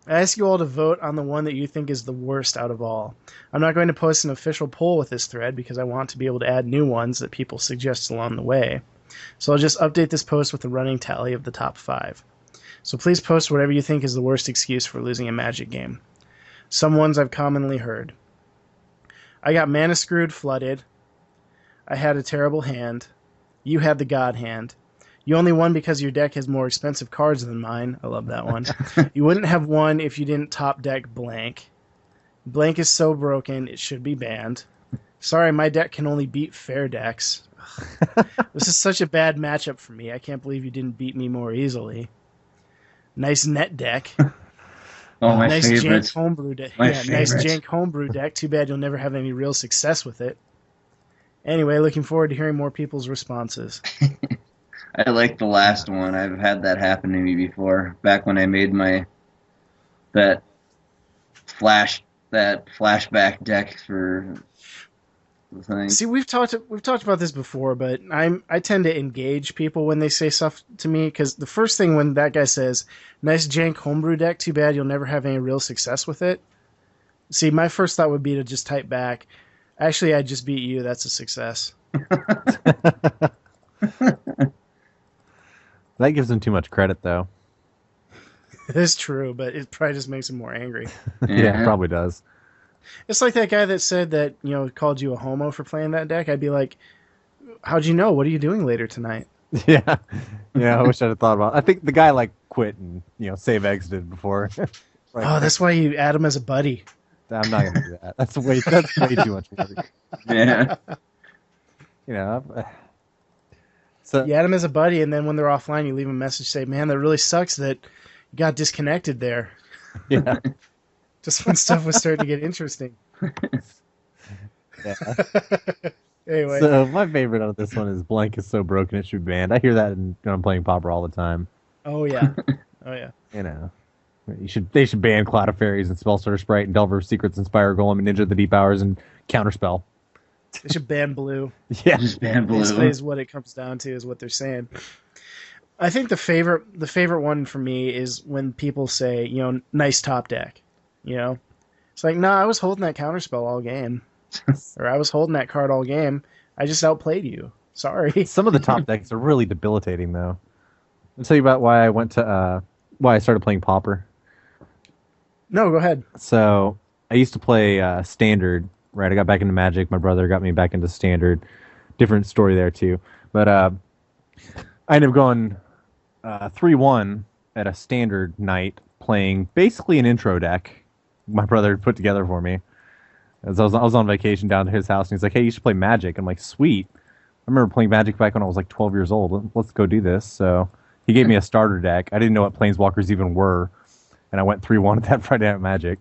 ask you all to vote on the one that you think is the worst out of all. I'm not going to post an official poll with this thread because I want to be able to add new ones that people suggest along the way. So I'll just update this post with a running tally of the top 5. So please post whatever you think is the worst excuse for losing a Magic game. Some ones I've commonly heard. I got mana screwed flooded. I had a terrible hand. You had the God hand. You only won because your deck has more expensive cards than mine. I love that one. You wouldn't have won if you didn't top deck blank. Blank is so broken, it should be banned. Sorry, my deck can only beat fair decks. This is such a bad matchup for me. I can't believe you didn't beat me more easily. Nice net deck. Oh, my nice favorites. Jank homebrew deck. Nice jank homebrew deck. Too bad you'll never have any real success with it. Anyway, looking forward to hearing more people's responses. I like the last one. I've had that happen to me before. Back when I made that flashback deck for the thing. See, we've talked about this before, but I tend to engage people when they say stuff to me, because the first thing when that guy says, "Nice jank homebrew deck, too bad you'll never have any real success with it." See, my first thought would be to just type back, "Actually, I just beat you. That's a success." That gives him too much credit, though. It's true, but it probably just makes him more angry. Yeah, it probably does. It's like that guy that said that, called you a homo for playing that deck. I'd be like, how'd you know? What are you doing later tonight? Yeah. I wish I'd have thought about it. I think the guy quit and save exited before. That's why you add him as a buddy. I'm not gonna do that. That's way too much work. Yeah. So you add him as a buddy, and then when they're offline, you leave him a message, say, "Man, that really sucks that you got disconnected there." Yeah. Just when stuff was starting to get interesting. Yeah. Anyway. So my favorite out of this one is blank is so broken it should be banned. I hear that when I'm playing Pauper all the time. Oh yeah. Oh yeah. They should ban Cloud of Fairies and Spellstarter Sprite and Delver Secrets Inspire Golem and Ninja of the Deep Hours and Counterspell. They should ban blue. Yeah. Just ban blue. Basically is what it comes down to, is what they're saying. I think the favorite one for me is when people say, nice top deck. It's like, no, I was holding that counterspell all game. Or I was holding that card all game. I just outplayed you. Sorry. Some of the top decks are really debilitating, though. I'll tell you about why I started playing Pauper. No, go ahead. So I used to play Standard, right? I got back into Magic. My brother got me back into Standard. Different story there, too. But I ended up going 3-1 at a Standard night, playing basically an intro deck my brother put together for me. As I was on vacation down to his house, and he's like, "Hey, you should play Magic." I'm like, "Sweet." I remember playing Magic back when I was like 12 years old. Let's go do this. So he gave me a starter deck. I didn't know what Planeswalkers even were, and I went 3-1 at that Friday Night Magic.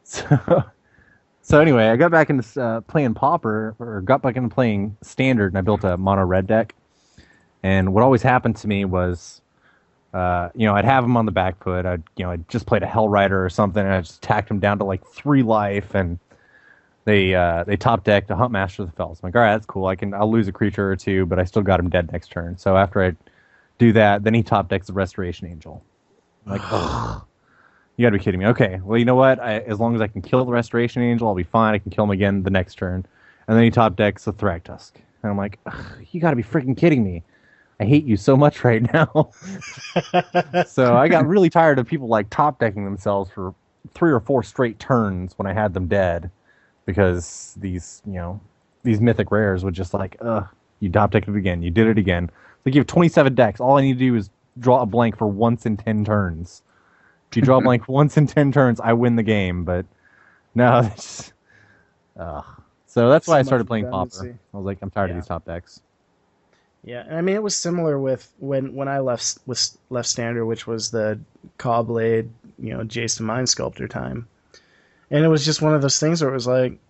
So anyway, I got back into playing Pauper, or got back into playing Standard, and I built a mono red deck. And what always happened to me was, I'd have him on the back foot. I'd just played a Hell Rider or something, and I just tacked him down to like 3 life, and they top decked a Huntmaster of the Fells. I'm like, all right, that's cool. I'll lose a creature or two, but I still got him dead next turn. So after I do that, then he top decks the Restoration Angel. I'm like, ugh. You gotta be kidding me. Okay, well, you know what? As long as I can kill the Restoration Angel, I'll be fine. I can kill him again the next turn. And then he top decks the Thragtusk. And I'm like, you gotta be freaking kidding me. I hate you so much right now. So I got really tired of people like top decking themselves for 3 or 4 straight turns when I had them dead. Because these mythic rares would just like, you top decked it again. You did it again. Like you have 27 decks. All I need to do is draw a blank for once in 10 turns. If you draw a blank once in 10 turns, I win the game. But no, it's so that's why I started playing Pauper. I was like, I'm tired of these top decks. Yeah, and I mean it was similar with when I left Standard, which was the Cawblade, Jason Mind Sculptor time, and it was just one of those things where it was like,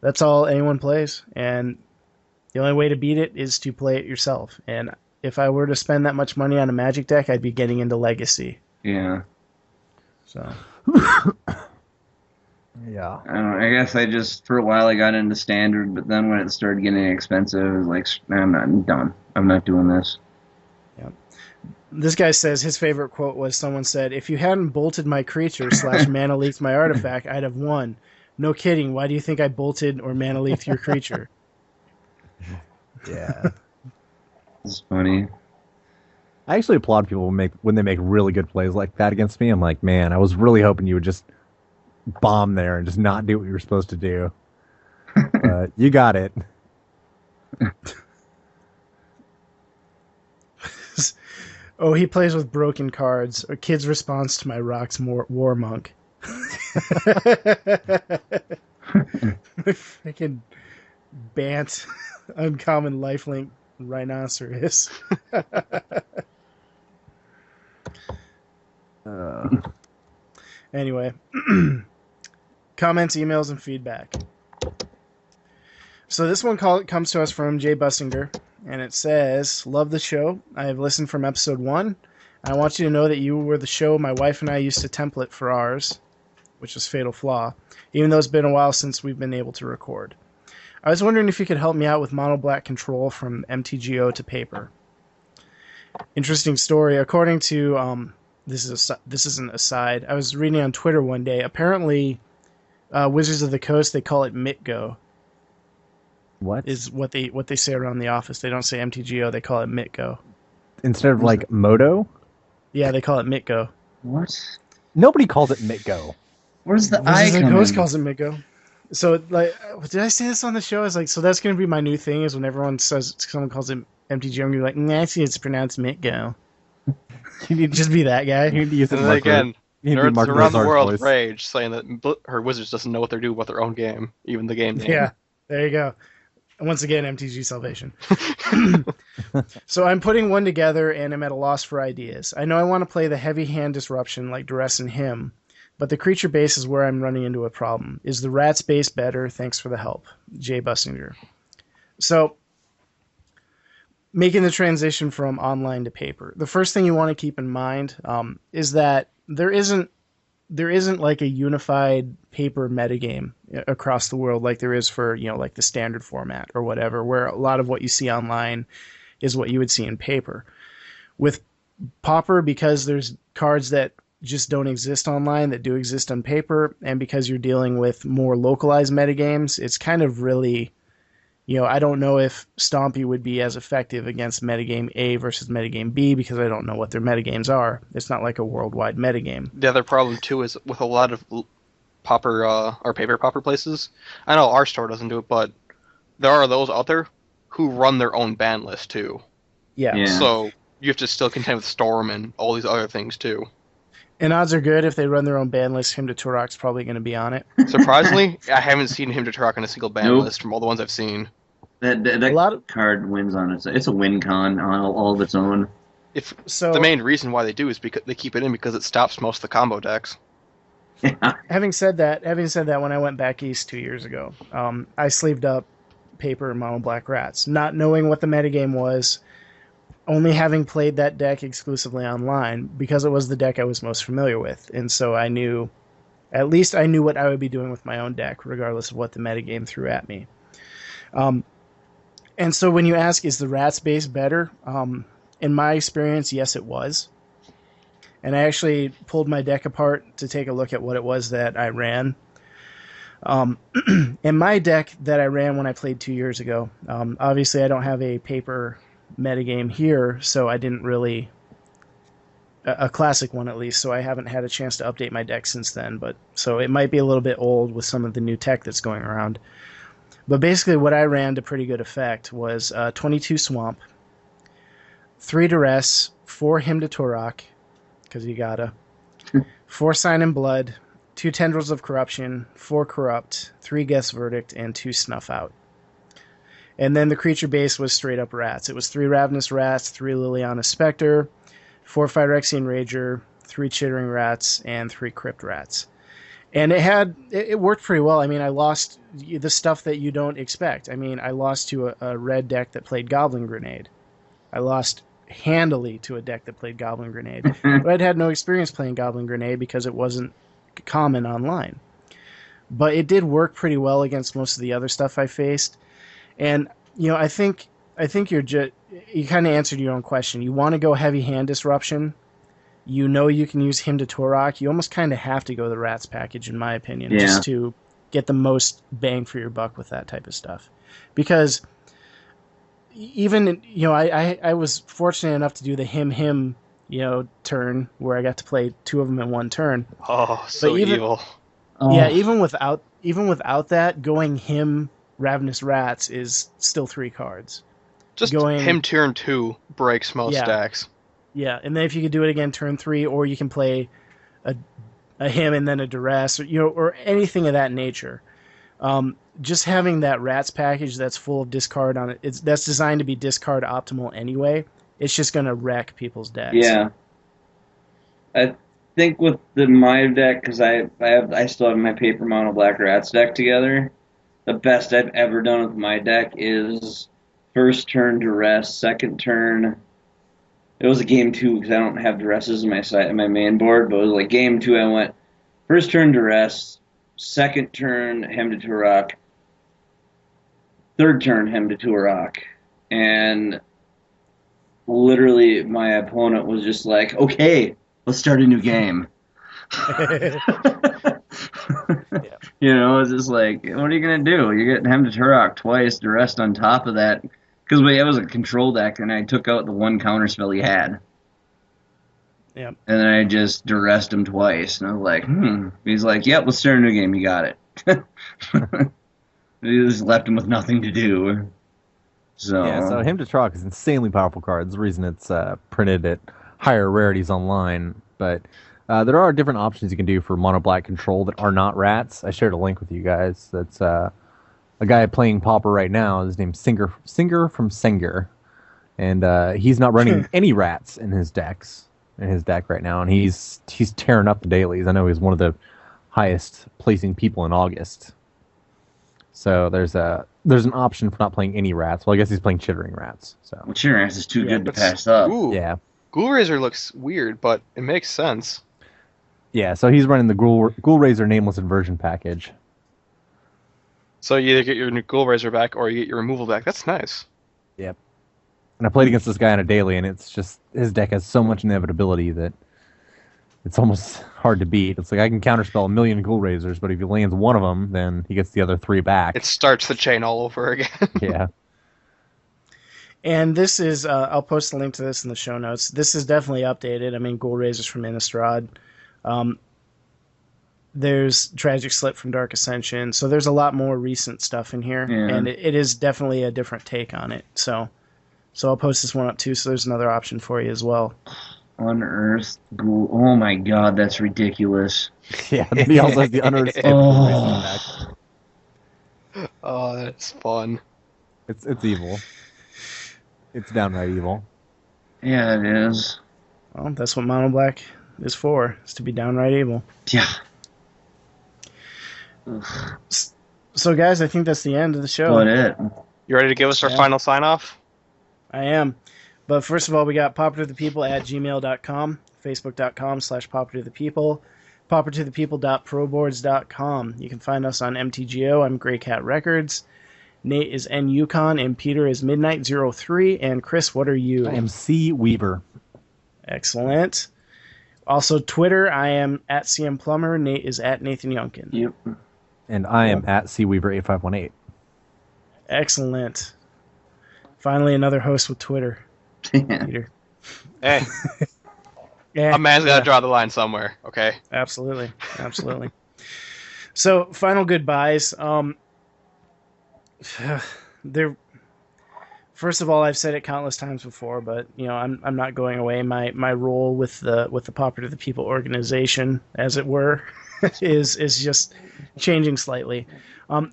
that's all anyone plays, and the only way to beat it is to play it yourself. And if I were to spend that much money on a Magic deck, I'd be getting into Legacy. Yeah. So. Yeah. I don't know. I guess I just, for a while, I got into Standard, but then when it started getting expensive, I was like, I'm done. I'm not doing this. Yeah. This guy says his favorite quote was someone said, "If you hadn't bolted my creature / mana leaked my artifact, I'd have won." No kidding. Why do you think I bolted or mana leaked your creature? Yeah. It's funny. I actually applaud people when they make really good plays like that against me. I'm like, man, I was really hoping you would just bomb there and just not do what you were supposed to do. You got it. Oh, he plays with broken cards. A kid's response to my Rocks War Monk. Freaking Bant, uncommon lifelink rhinoceros. Anyway, comments, emails, and feedback. So this one comes to us from Jay Bussinger, and it says, "Love the show. I have listened from episode 1. I want you to know that you were the show my wife and I used to template for ours, which is Fatal Flaw, even though it's been a while since we've been able to record. I was wondering if you could help me out with mono black control from MTGO to paper. Interesting story. According to this is an aside. I was reading on Twitter one day. Apparently, Wizards of the Coast, they call it MTGO. What is what they say around the office? They don't say MTGO. They call it MTGO instead of like Moto. Yeah, they call it MTGO. What? Nobody calls it MTGO. Where's the Wizards of the Coast icon? calls it MTGO. So, like, did I say this on the show? It's like, so that's going to be my new thing, is when everyone says someone calls it MTG, I'm going to be like, nah, actually, it's pronounced MTGO. You need to just be that guy. You need to use it. And then again, nerds around the world voice. rage, saying that her Wizards doesn't know what they're doing with their own game, even the game name. Yeah, there you go. And once again, MTG Salvation. So I'm putting one together, and I'm at a loss for ideas. I know I want to play the heavy hand disruption like Duress and Him, but the creature base is where I'm running into a problem. Is the Rats base better? Thanks for the help. Jay Bussinger. So, making the transition from online to paper. The first thing you want to keep in mind is that there isn't like a unified paper metagame across the world like there is for, like the standard format or whatever, where a lot of what you see online is what you would see in paper. With Pauper, because there's cards that just don't exist online that do exist on paper, and because you're dealing with more localized metagames, it's kind of really, I don't know if Stompy would be as effective against metagame A versus metagame B, because I don't know what their metagames are. It's not like a worldwide metagame. The other problem too is with a lot of Pauper or paper Pauper places. I know our store doesn't do it, but there are those out there who run their own ban list too. Yeah. So you have to still contend with Storm and all these other things too. And odds are good if they run their own ban list, Hymn to Turok's probably going to be on it. Surprisingly, I haven't seen him to Turok on a single ban Nope. list from all the ones I've seen. That card wins on its. It's a win con on all of its own. So The main reason why they do is because they keep it in because it stops most of the combo decks. having said that, when I went back east 2 years ago, I sleeved up Pauper and Mono Black Rats, not knowing what the metagame was, only having played that deck exclusively online because it was the deck I was most familiar with, and so I knew what I would be doing with my own deck, regardless of what the metagame threw at me. And so when you ask, is the Rats base better? In my experience, yes, it was. And I actually pulled my deck apart to take a look at what it was that I ran. In my deck that I ran when I played 2 years ago, obviously I don't have a Pauper metagame here, so I didn't really... a classic one at least, so I haven't had a chance to update my deck since then. But so it might be a little bit old with some of the new tech that's going around. But basically what I ran to pretty good effect was 22 Swamp, 3 Duress, 4 Hymn to Turok, because you gotta, 4 Sign in Blood, 2 Tendrils of Corruption, 4 Corrupt, 3 Guess Verdict, and 2 Snuff Out. And then the creature base was straight up Rats. It was 3 Ravenous Rats, 3 Liliana Spectre, 4 Phyrexian Rager, 3 Chittering Rats, and 3 Crypt Rats. And it worked pretty well. I mean, I lost the stuff that you don't expect. I mean, I lost to a red deck that played Goblin Grenade. I lost handily to a deck that played Goblin Grenade. But I'd had no experience playing Goblin Grenade because it wasn't common online. But it did work pretty well against most of the other stuff I faced. And, I think you kind of answered your own question. You want to go heavy hand disruption. You can use Hymn to Turok. You almost kind of have to go the Rats package, in my opinion, just to get the most bang for your buck with that type of stuff. Because even, I was fortunate enough to do the Hymn, turn where I got to play 2 of them in one turn. Oh, so evil. Yeah, even without that, going Hymn Ravenous Rats is still 3 cards. Just Hymn turn 2 breaks most decks. Yeah, and then if you could do it again turn 3, or you can play a Hymn and then a Duress, or anything of that nature. Just having that Rats package that's full of discard on it, that's designed to be discard optimal anyway. It's just going to wreck people's decks. Yeah, I think with my deck, because I still have my Pauper Mono Black Rats deck together. The best I've ever done with my deck is first turn Duress, second turn. It was a game 2 because I don't have Duresses in my main board, but it was like game 2. I went first turn Duress, second turn Hymn to Turok, third turn Hymn to Turok, and literally my opponent was just like, "Okay, let's start a new game." It's just like, what are you gonna do? You're getting Hymn to Turok twice, Duress on top of that. Because it was a control deck, and I took out the one counter spell he had. Yep. And then I just Duressed him twice, and I was like, He's like, yep, let's start a new game. You got it. He just left him with nothing to do. So Hymn to Turok is insanely powerful card. It's the reason it's printed at higher rarities online. But there are different options you can do for mono black control that are not Rats. I shared a link with you guys. That's a guy playing Pauper right now. His name's Singer from Senger, and he's not running any Rats in his deck right now, and he's tearing up the dailies. I know he's one of the highest placing people in August. So there's an option for not playing any Rats. Well, I guess he's playing Chittering Rats. So Chittering Rats is too good to pass up. Ooh, yeah, Ghoul Razor looks weird, but it makes sense. Yeah, so he's running the Ghoul Razor Nameless Inversion package. So you either get your Ghoul Razor back or you get your removal back. That's nice. Yep. And I played against this guy on a daily, and it's just his deck has so much inevitability that it's almost hard to beat. It's like I can counterspell 1 million Ghoul Razors, but if he lands one of them, then he gets the other 3 back. It starts the chain all over again. Yeah. And this is, I'll post a link to this in the show notes. This is definitely updated. I mean, Ghoul Razors from Innistrad. There's Tragic Slip from Dark Ascension. So there's a lot more recent stuff in here. Yeah. And it is definitely a different take on it. So I'll post this one up too, so there's another option for you as well. Unearthed Ghoul. Oh my god, that's ridiculous. Yeah, he also has the unearthed skip. Oh. Oh, that's fun. It's evil. It's downright evil. Yeah, it is. Well, that's what Mono Black is for, is to be downright evil. Yeah. So, guys, I think that's the end of the show. What it? You ready to give us our Yeah. final sign-off? I am. But first of all, we got paupertothepeople@gmail.com, facebook.com/paupertothepeople, paupertothepeople.proboards.com. You can find us on MTGO. I'm GrayCatRecords. Nate is nyukon, and Peter is Midnight03. And Chris, what are you? I am cweaver. Excellent. Also, Twitter, I am @CMPlumber. Nate is @NathanYunkin. Yep. And I am @cweaver8518. Excellent. Finally, another host with Twitter. Peter. Hey, Yeah, a man's got to draw the line somewhere, okay? absolutely. So, final goodbyes. There. First of all, I've said it countless times before, but I'm not going away. My role with the Pauper to the People organization, as it were, is just changing slightly.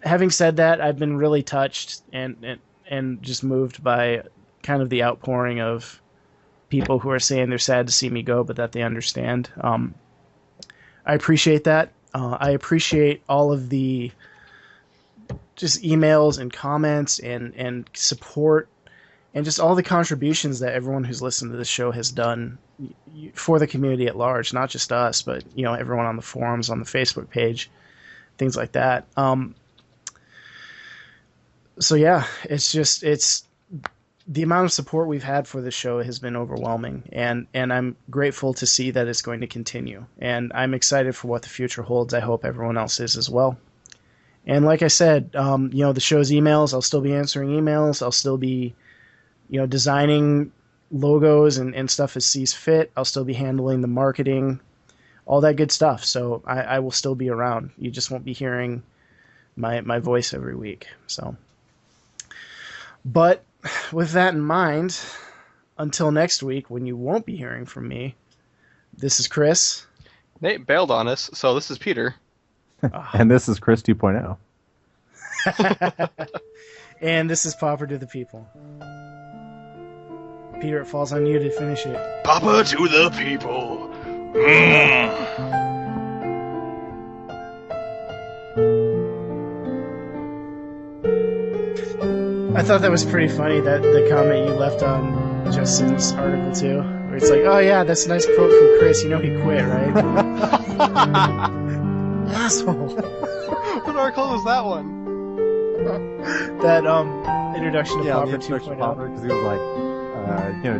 Having said that, I've been really touched and just moved by kind of the outpouring of people who are saying they're sad to see me go, but that they understand. I appreciate that. I appreciate all of the just emails and comments and support and just all the contributions that everyone who's listened to this show has done for the community at large, not just us, but everyone on the forums, on the Facebook page, things like that. So yeah, it's the amount of support we've had for this show has been overwhelming, and I'm grateful to see that it's going to continue, and I'm excited for what the future holds. I hope everyone else is as well. And like I said, the show's emails, I'll still be answering emails. I'll still be, designing logos and stuff as sees fit. I'll still be handling the marketing, all that good stuff. So I will still be around. You just won't be hearing my voice every week. So, but with that in mind, until next week when you won't be hearing from me, this is Chris. Nate bailed on us, so this is Peter. And this is Chris 2.0. And this is Pauper to the People. Peter, it falls on you to finish it. Pauper to the people. I thought that was pretty funny, that the comment you left on Justin's article too, where it's like, oh yeah, that's a nice quote from Chris, he quit, right? Asshole. What article was that one? That introduction to Yeah, Pauper the introduction to 2.0. Pauper, because he was like,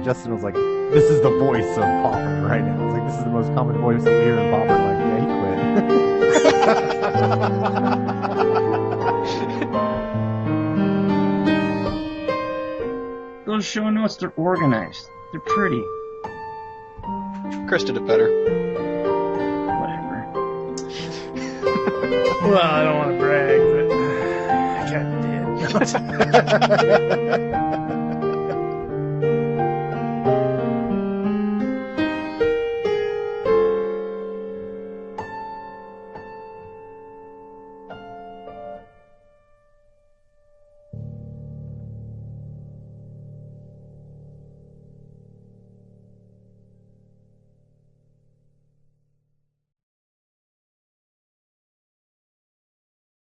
Justin was like, this is the voice of Pauper right now. It's like, this is the most common voice that we hear in Pauper. Like, yeah, he quit. Those show notes, they're organized. They're pretty. Chris did it better. Whatever. Well, I don't want to brag, but I kind of did.